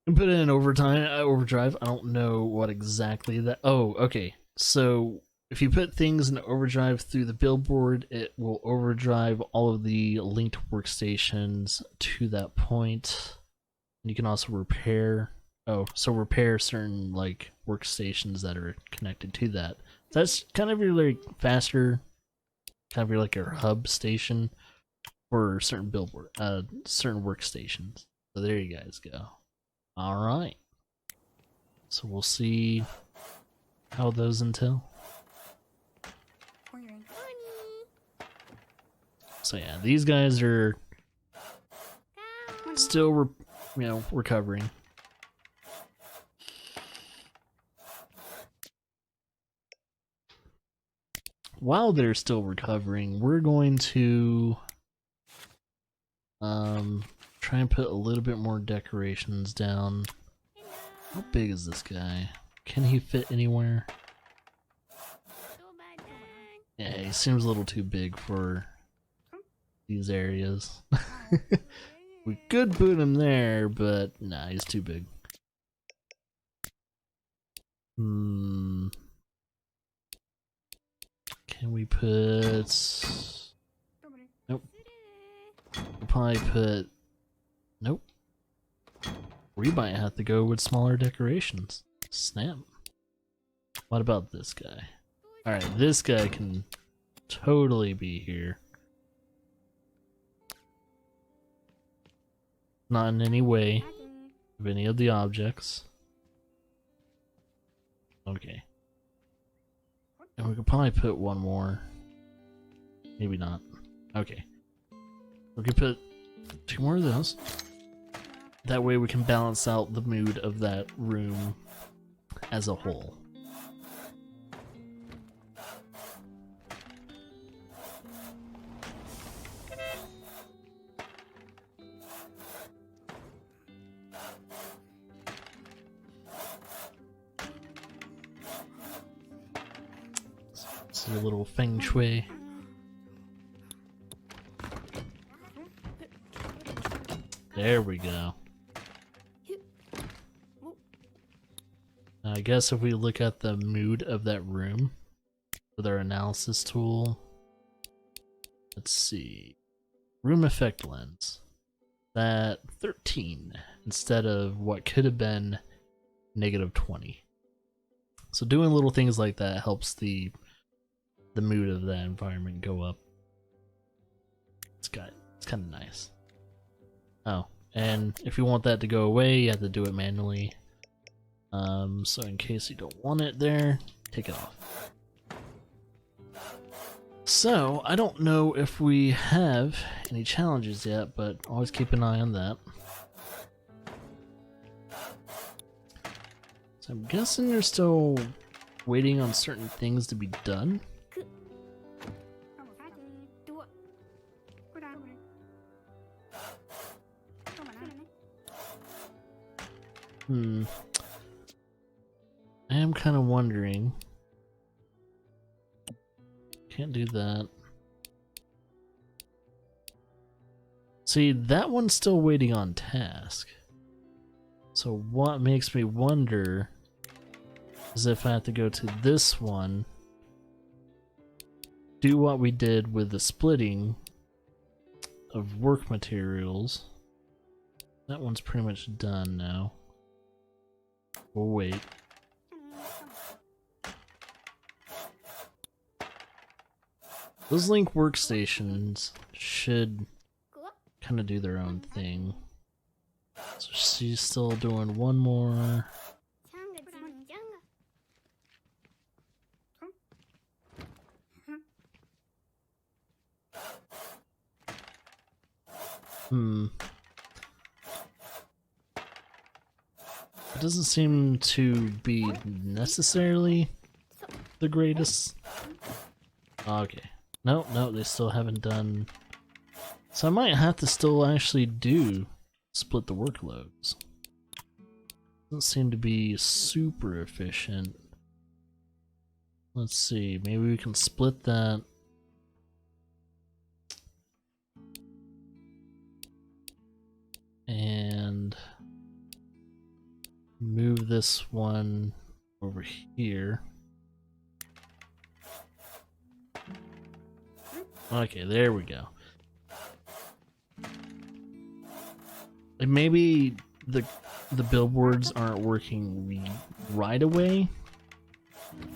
You can put it in overdrive. I don't know what exactly that. Oh, okay. So if you put things in overdrive through the billboard, it will overdrive all of the linked workstations to that point. And you can also repair. Repair certain like workstations that are connected to that. So that's kind of your like faster, kind of your like your hub station for certain certain workstations. So there you guys go. All right. So we'll see how those entail. So yeah, these guys are still, recovering. While they're still recovering, we're going to try and put a little bit more decorations down. How big is this guy? Can he fit anywhere? Yeah, he seems a little too big for these areas. We could put him there, but nah, he's too big. Can we put... Nope. We'll probably put... Nope. We might have to go with smaller decorations. Snap. What about this guy? Alright, this guy can totally be here. Not in any way of any of the objects. Okay. And we could probably put one more. Maybe not. Okay. We could put 2 more of those. That way we can balance out the mood of that room as a whole. See a little feng shui. There we go. I guess if we look at the mood of that room with our analysis tool, let's see. Room effect lens. That 13 instead of what could have been -20. So doing little things like that helps the mood of that environment go up. It's kind of nice. Oh, and if you want that to go away, you have to do it manually. So in case you don't want it there, take it off. So, I don't know if we have any challenges yet, but always keep an eye on that. So I'm guessing they're still waiting on certain things to be done. I am kind of wondering. Can't do that. See, that one's still waiting on task. So what makes me wonder is if I have to go to this one, do what we did with the splitting of work materials. That one's pretty much done now. We'll wait. Those Link workstations should kind of do their own thing. So she's still doing one more. It doesn't seem to be necessarily the greatest. Okay. No, they still haven't done. So I might have to still actually do split the workloads. Doesn't seem to be super efficient. Let's see, maybe we can split that. And move this one over here. Okay, there we go. And maybe the billboards aren't working right away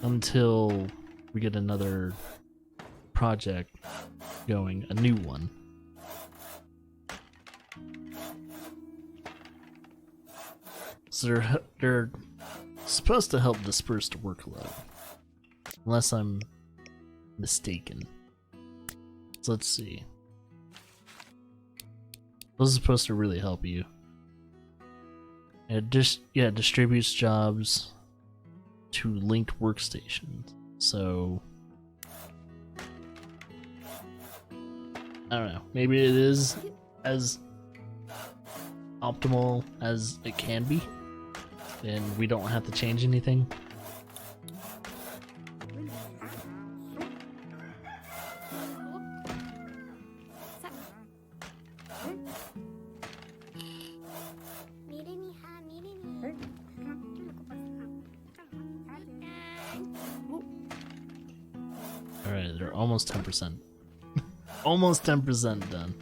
until we get another project going, a new one. So they're supposed to help disperse the workload, unless I'm mistaken. So let's see. This is supposed to really help you. It distributes jobs to linked workstations. So I don't know. Maybe it is as optimal as it can be, and we don't have to change anything. Alright, they're almost 10%. Almost 10% done.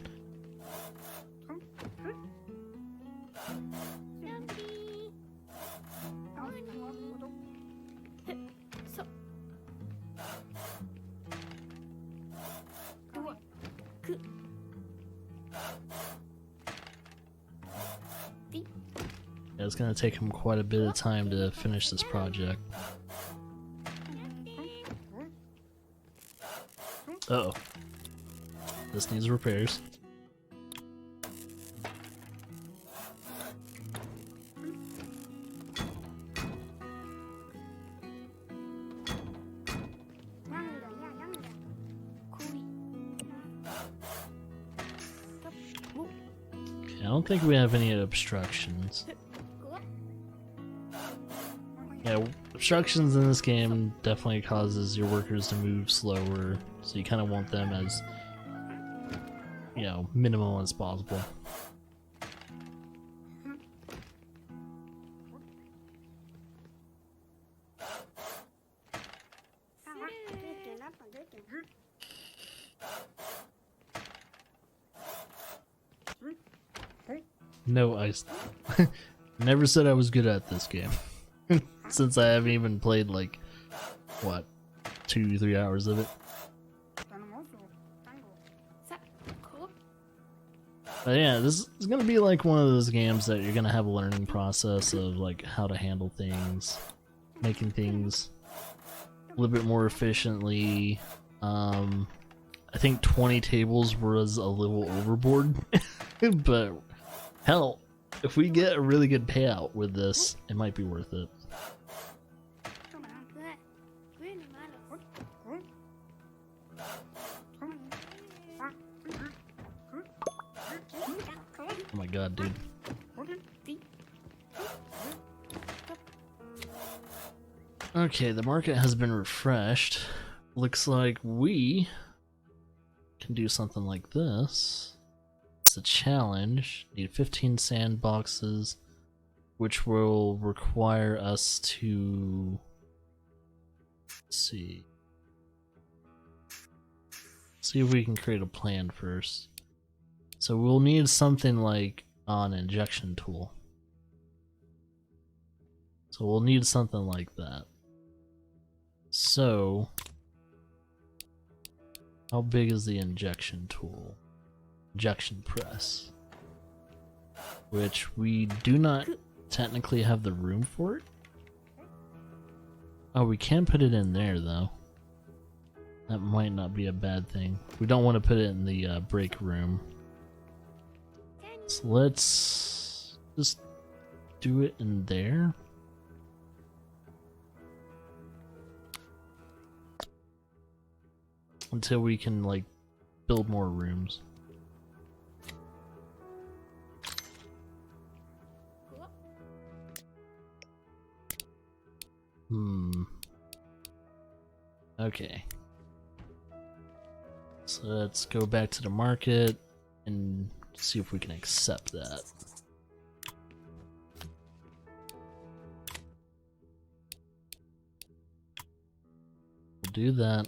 Yeah, it's gonna take him quite a bit of time to finish this project. Uh-oh. This needs repairs. Okay, I don't think we have any obstructions. Yeah, obstructions in this game definitely causes your workers to move slower, so you kind of want them as, you know, minimal as possible. No, I never said I was good at this game. Since I haven't even played, like, what, 2-3 hours of it. But yeah, this is gonna be like one of those games that you're gonna have a learning process of, like, how to handle things, making things a little bit more efficiently. I think 20 tables was a little overboard, but hell, if we get a really good payout with this, it might be worth it. god, dude. Okay, the market has been refreshed. Looks like we can do something like this. It's a challenge. Need 15 sandboxes, which will require us to... Let's see if we can create a plan first. So we'll need something like an injection tool. So we'll need something like that. So how big is the injection tool? Injection press. Which we do not technically have the room for it. Oh, we can put it in there though. That might not be a bad thing. We don't want to put it in the break room. So let's just do it in there. Until we can like build more rooms. Okay. So let's go back to the market and see if we can accept that. We'll do that.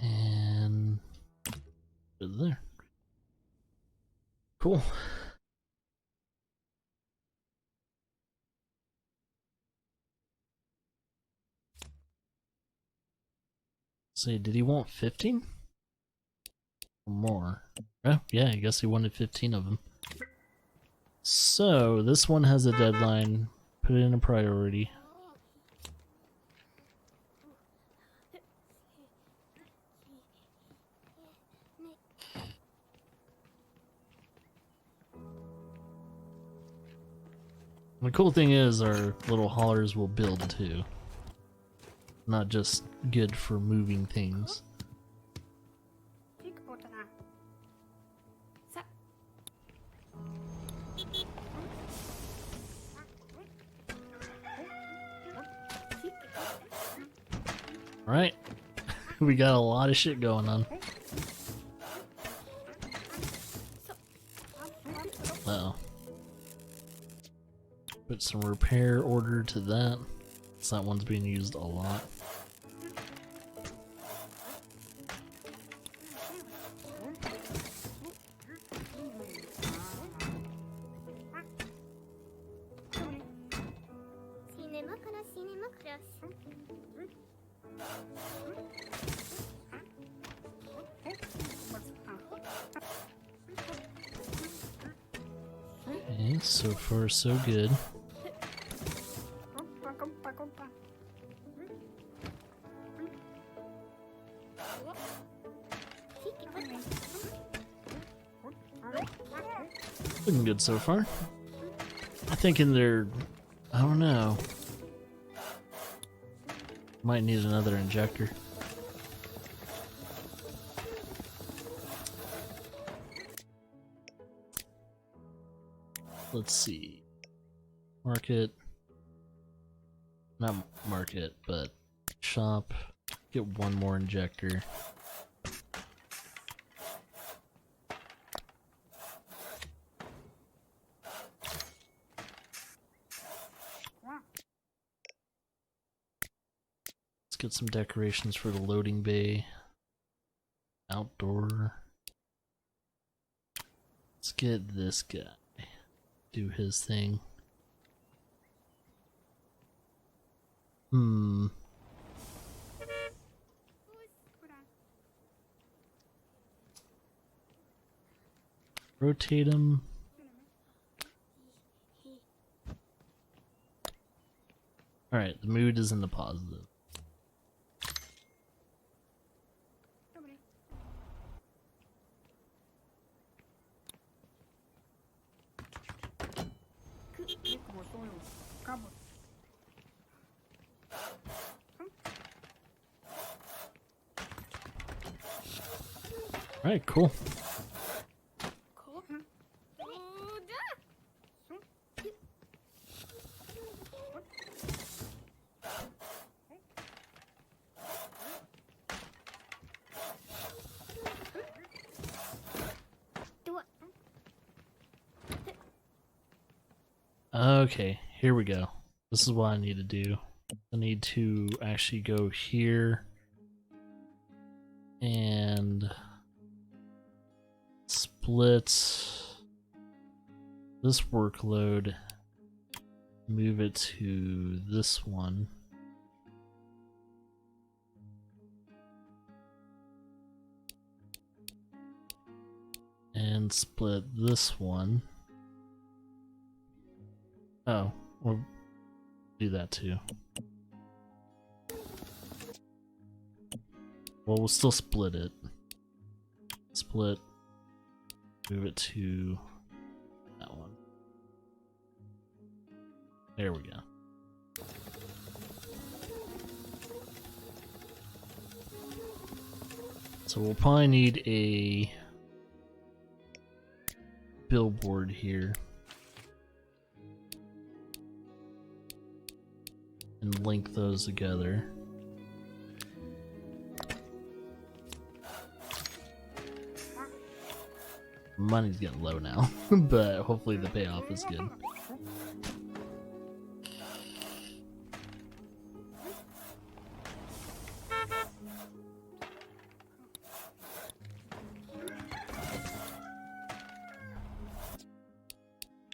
And put it there. Cool. Say, did he want 15? Or more? Oh, yeah, I guess he wanted 15 of them. So, this one has a deadline. Put it in a priority. The cool thing is our little haulers will build too. Not just good for moving things. Alright. We got a lot of shit going on. Uh-oh. Put some repair order to that. So that one's being used a lot. Okay, so far so good. Looking good so far. I think in there, I don't know. Might need another injector. Let's see. Market. Not market, but shop. Get one more injector. Let's get some decorations for the loading bay. Outdoor. Let's get this guy. Do his thing. Rotate him. Alright, the mood is in the positive. Alright, cool. Okay, here we go. This is what I need to do. I need to actually go here and split this workload, move it to this one. And split this one. Oh, we'll do that too. Well, we'll still split it. Split, move it to that one. There we go. So we'll probably need a billboard here. And link those together. Money's getting low now, but hopefully the payoff is good.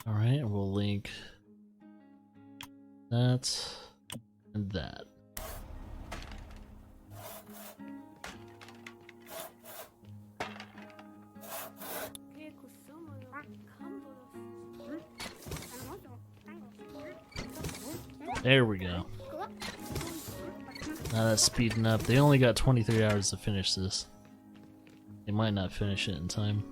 Alright, we'll link that and that. There we go. Now that's speeding up. They only got 23 hours to finish this. They might not finish it in time.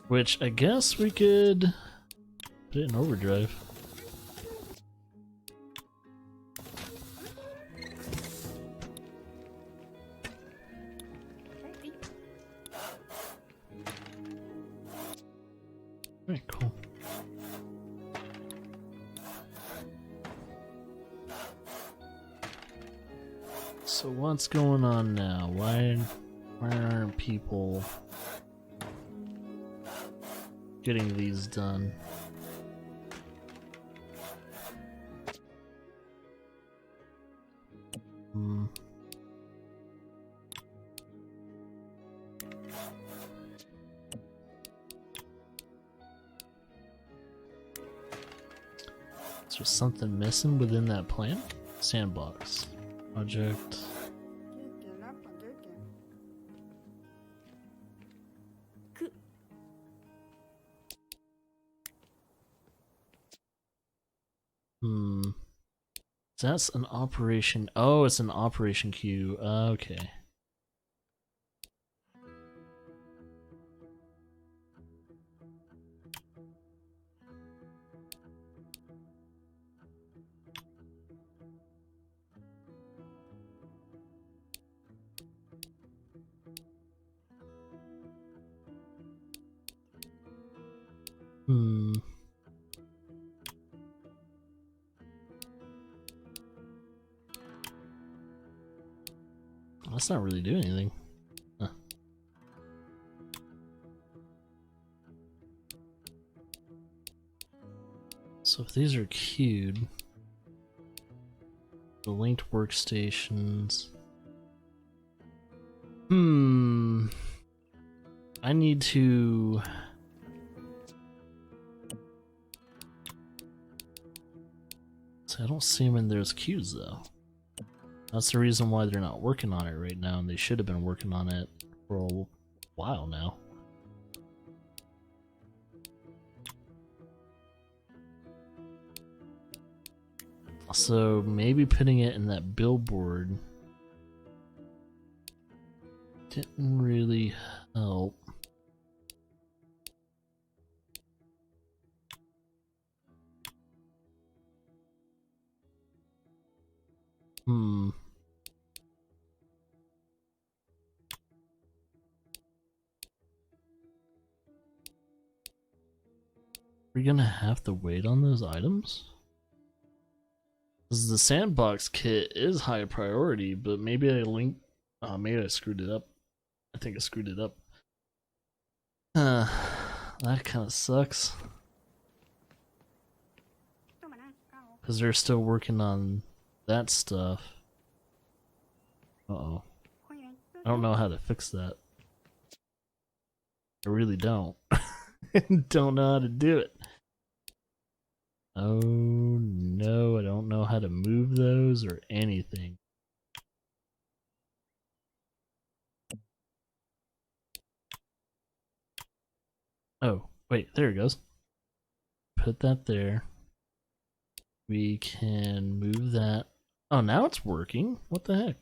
Which I guess we could put it in overdrive. Very cool. So what's going on now? Why aren't people getting these done? Is there something missing within that plan? Sandbox. Project. That's an operation. Oh, it's an operation queue. Okay. That's not really doing anything. Huh. So if these are queued, the linked workstations. I need to. So I don't see them in those queues though. That's the reason why they're not working on it right now, and they should have been working on it for a while now. So maybe putting it in that billboard didn't really help. Hmm. We're gonna have to wait on those items? Because the sandbox kit is high priority, but maybe I linked. Maybe I screwed it up. I think I screwed it up. That kind of sucks. Because they're still working on that stuff. Uh-oh. I don't know how to fix that. I really don't. Don't know how to do it. Oh no, I don't know how to move those or anything. Oh, wait, there it goes. Put that there. We can move that. Oh, now it's working. What the heck?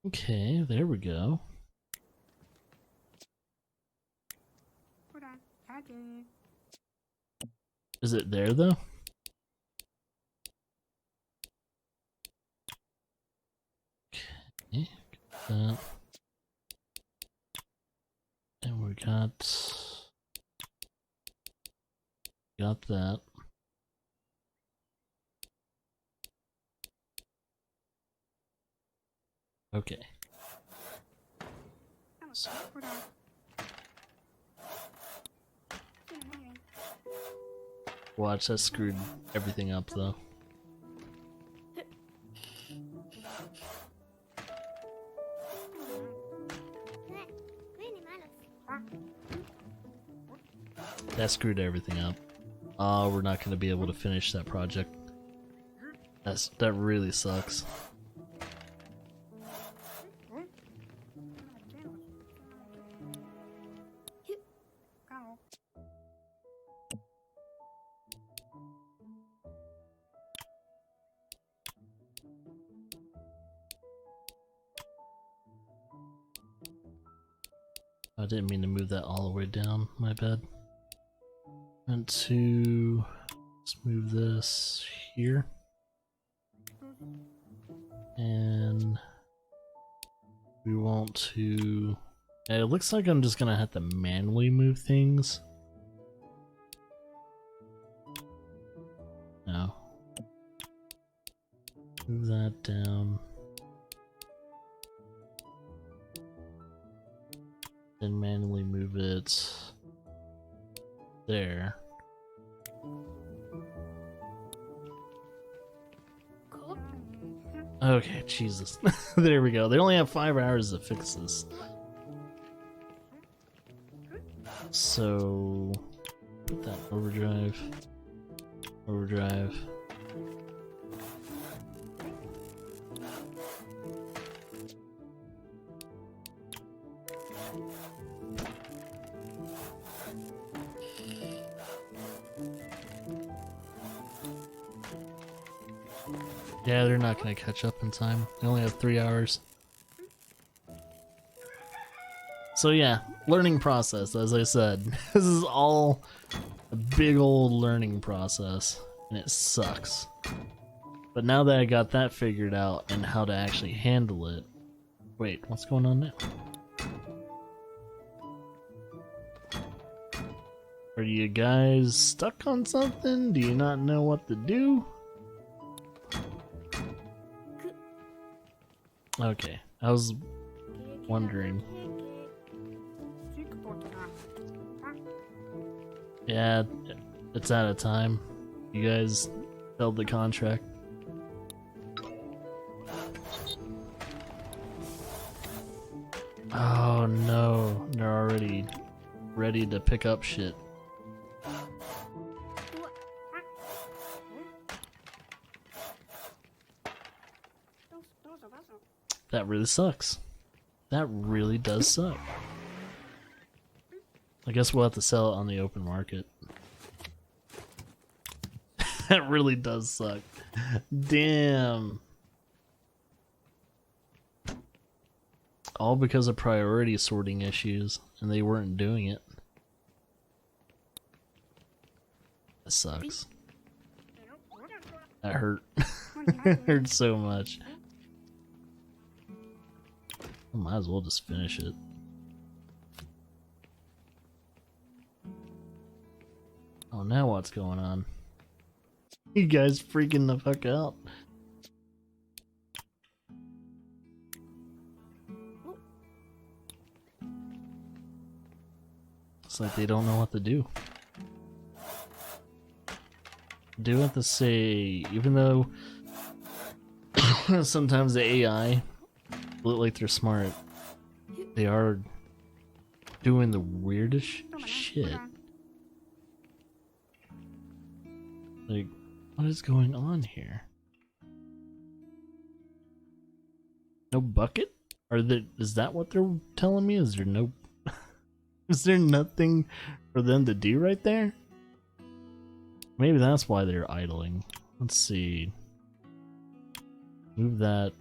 Okay, there we go. Is it there though? Okay, got that. And we got that. Okay. So. Watch, that screwed everything up though. That screwed everything up. Oh, we're not gonna be able to finish that project. That really sucks. I didn't mean to move that all the way down, my bad. And to let's move this here. And we want to. It looks like I'm just gonna have to manually move things. No. Move that down. Then manually move it there. Okay, Jesus. There we go. They only have 5 hours to fix this. So, put that overdrive. Overdrive. Yeah, they're not gonna catch up in time. They only have 3 hours. So yeah, learning process, as I said. This is all a big old learning process, and it sucks. But now that I got that figured out and how to actually handle it... Wait, what's going on now? Are you guys stuck on something? Do you not know what to do? Okay, I was wondering. Yeah, it's out of time. You guys held the contract. Oh no, they're already ready to pick up shit. That really sucks. That really does suck. I guess we'll have to sell it on the open market. That really does suck. Damn. All because of priority sorting issues, and they weren't doing it. That sucks. That hurt. It hurt so much. I might as well just finish it. Oh, now what's going on? You guys freaking the fuck out. It's like they don't know what to do. Do have to say, even though sometimes the AI look like they're smart, they are doing the weirdest shit. Like, what is going on here? No bucket? Is that what they're telling me? Is there no is there nothing for them to do right there? Maybe that's why they're idling. Let's see. Move that.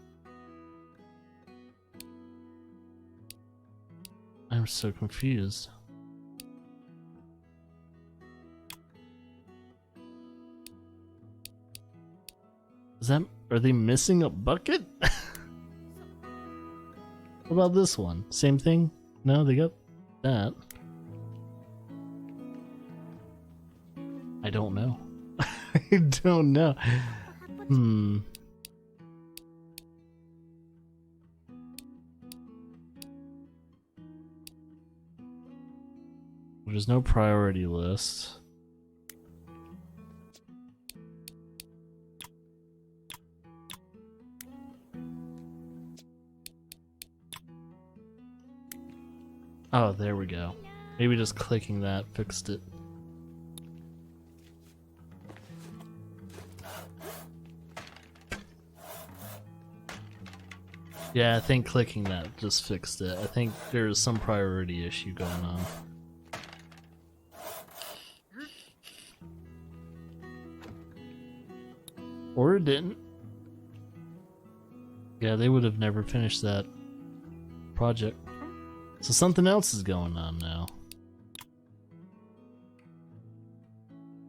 I'm so confused. Are they missing a bucket? What about this one? Same thing? No, they got that. I don't know. I don't know. There's no priority list. Oh, there we go. Maybe just clicking that fixed it. Yeah, I think clicking that just fixed it. I think there's some priority issue going on. Or it didn't. Yeah, they would have never finished that project. So something else is going on now.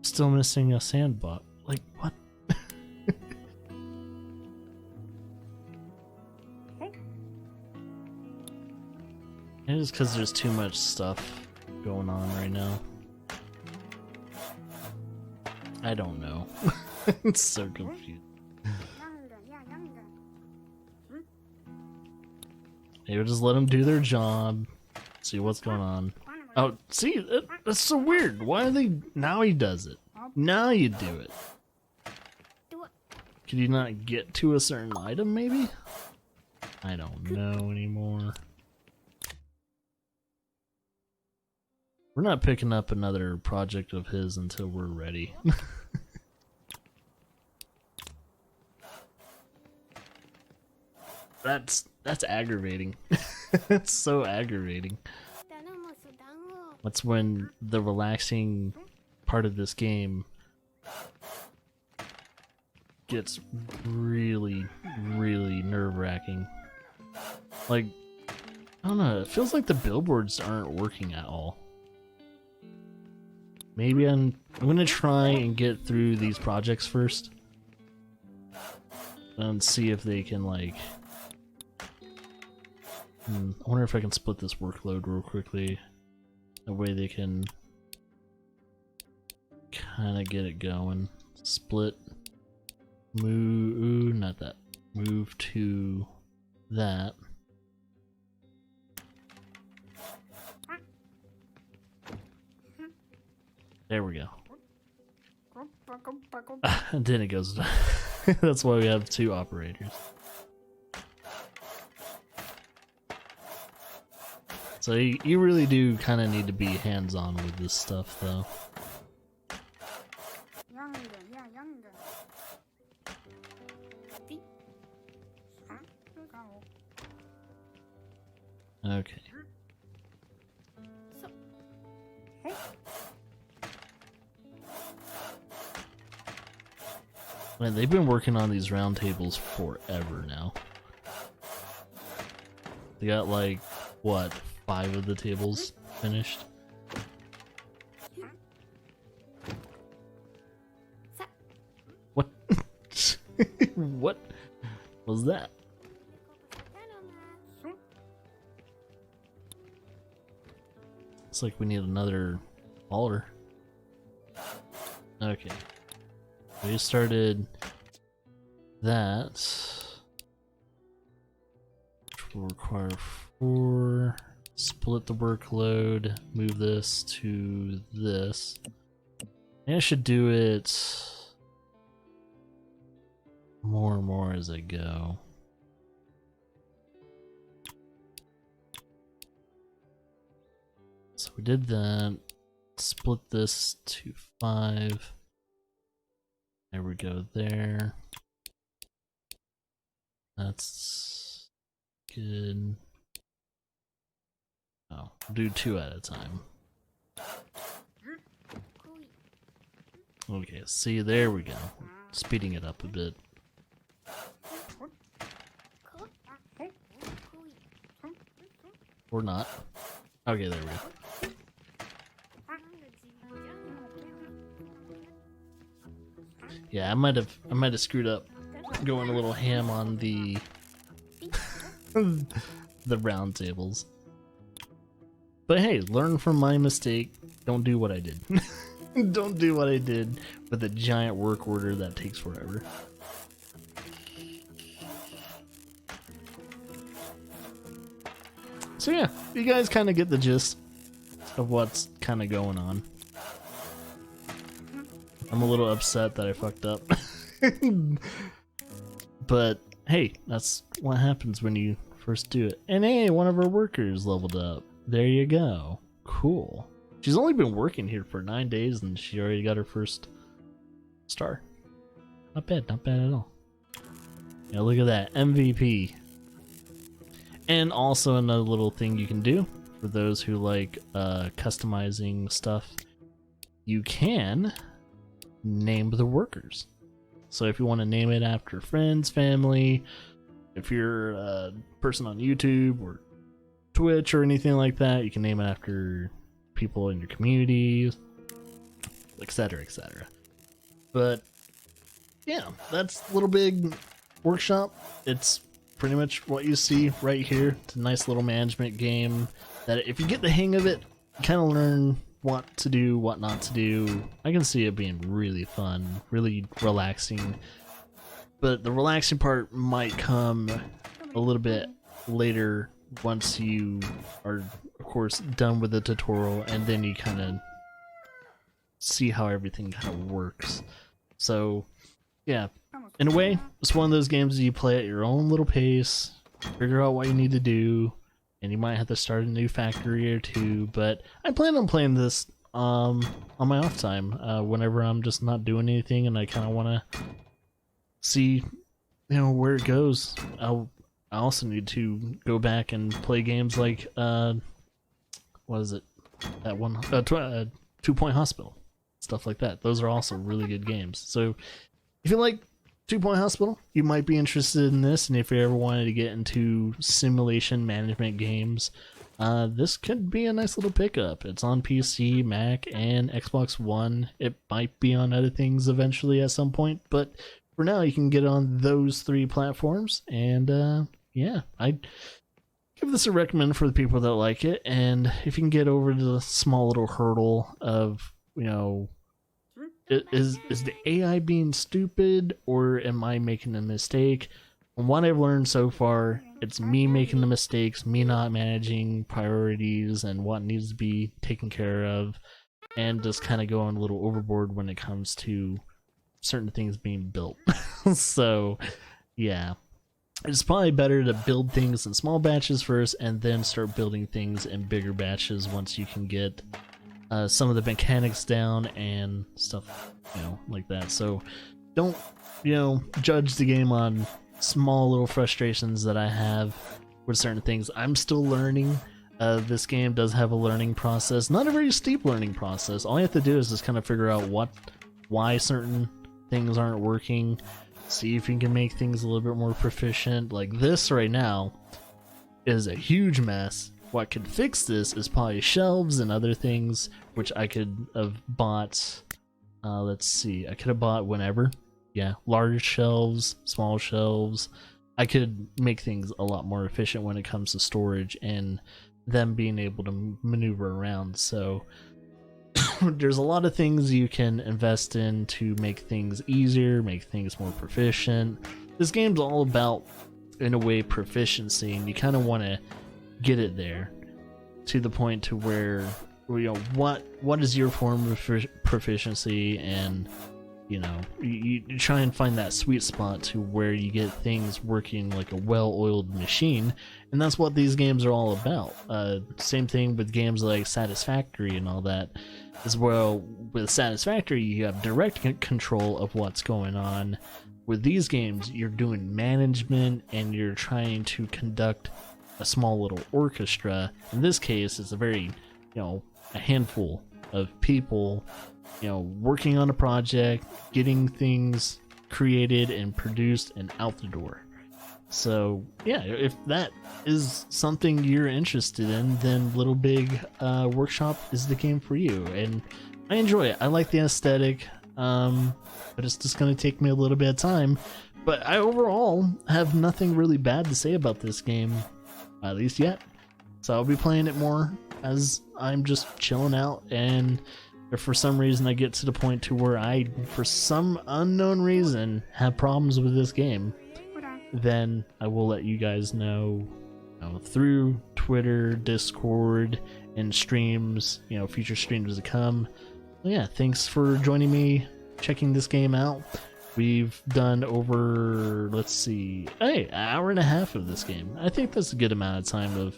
Still missing a sandbox. Like, what? Maybe it's because there's too much stuff going on right now. I don't know. It's so confused. Maybe just let them do their job. See what's going on. Oh, see, that's so weird. Why are they... Now he does it. Now you do it. Could you not get to a certain item, maybe? I don't know anymore. We're not picking up another project of his until we're ready. That's aggravating. It's so aggravating. That's when the relaxing part of this game gets really, really nerve-wracking. Like, I don't know, it feels like the billboards aren't working at all. Maybe I'm gonna try and get through these projects first and see if they can, like, I wonder if I can split this workload real quickly. That way they can kind of get it going. Split. Move. Not that. Move to that. There we go. And then it goes. That's why we have two operators. So you really do kind of need to be hands-on with this stuff, though. Okay. Man, they've been working on these round tables forever now. They got like, what, 5 of the tables finished? What was that? Looks like we need another altar. Okay. We started that. Which will require 4. Split the workload. Move this to this. I should do it more and more as I go. So we did that. Split this to 5. There we go there. That's good. Oh, do 2 at a time. Okay, see, there we go. Speeding it up a bit. Or not. Okay, there we go. Yeah, I might have screwed up going a little ham on the the round tables. But hey, learn from my mistake. Don't do what I did. Don't do what I did with a giant work order that takes forever. So yeah, you guys kind of get the gist of what's kind of going on. I'm a little upset that I fucked up. But hey, that's what happens when you first do it. And hey, one of our workers leveled up. There you go. Cool. She's only been working here for 9 days and she already got her first star. Not bad at all. Yeah, look at that. MVP. And also another little thing you can do for those who like customizing stuff, you can name the workers. So if you want to name it after friends, family, if you're a person on YouTube or Twitch or anything like that, you can name it after people in your community, etc., etc. But yeah, that's Little Big Workshop. It's pretty much what you see right here. It's a nice little management game that if you get the hang of it, you kind of learn what to do, what not to do. I can see it being really fun, really relaxing. But the relaxing part might come a little bit later once you are, of course, done with the tutorial, and then you kind of see how everything kind of works. So, yeah, in a way, it's one of those games that you play at your own little pace, figure out what you need to do, and you might have to start a new factory or two, but I plan on playing this on my off time, whenever I'm just not doing anything and I kind of want to see, where it goes. I also need to go back and play games like, what is it? That one, 2 Point Hospital. Stuff like that. Those are also really good games. So if you like 2 Point Hospital, you might be interested in this, and if you ever wanted to get into simulation management games, this could be a nice little pickup. It's on PC, Mac, and Xbox One. It might be on other things eventually at some point, but for now you can get it on those 3 platforms, and yeah, I'd give this a recommend for the people that like it, and if you can get over the small little hurdle of, is the AI being stupid, or am I making a mistake? From what I've learned so far, it's me making the mistakes, me not managing priorities and what needs to be taken care of, and just kind of going a little overboard when it comes to certain things being built. So, yeah. It's probably better to build things in small batches first, and then start building things in bigger batches once you can get some of the mechanics down and stuff, like that. So don't, judge the game on small little frustrations that I have with certain things. I'm still learning. This game does have a learning process, not a very steep learning process. All you have to do is just kind of figure out why certain things aren't working, see if you can make things a little bit more proficient. Like this right now is a huge mess. What could fix this is probably shelves and other things, which I could have bought, let's see, I could have bought whenever, yeah, large shelves, small shelves. I could make things a lot more efficient when it comes to storage and them being able to maneuver around. So there's a lot of things you can invest in to make things easier, make things more proficient. This game's all about, in a way, proficiency, and you kind of want to get it there to the point to where, you know, what is your form of proficiency, and you know, you try and find that sweet spot to where you get things working like a well-oiled machine, and that's what these games are all about. Same thing with games like Satisfactory and all that as well. With Satisfactory, you have direct control of what's going on. With these games, you're doing management and you're trying to conduct a small little orchestra. In this case, it's a very, you know, a handful of people, you know, working on a project, getting things created and produced and out the door. So yeah, if that is something you're interested in, then Little Big Workshop is the game for you. And I enjoy it. I like the aesthetic, but it's just going to take me a little bit of time. But I overall have nothing really bad to say about this game, at least yet. So I'll be playing it more as I'm just chilling out, and if for some reason I get to the point to where I, for some unknown reason, have problems with this game, then I will let you guys know, through Twitter, Discord, and streams, future streams to come. Well, yeah, thanks for joining me, checking this game out. We've done over, let's see, an hour and a half of this game. I think that's a good amount of time to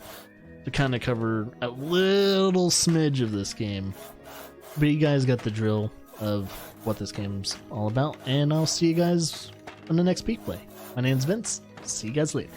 kind of cover a little smidge of this game. But you guys got the drill of what this game's all about, and I'll see you guys on the next Peak Play. My name's Vince. See you guys later.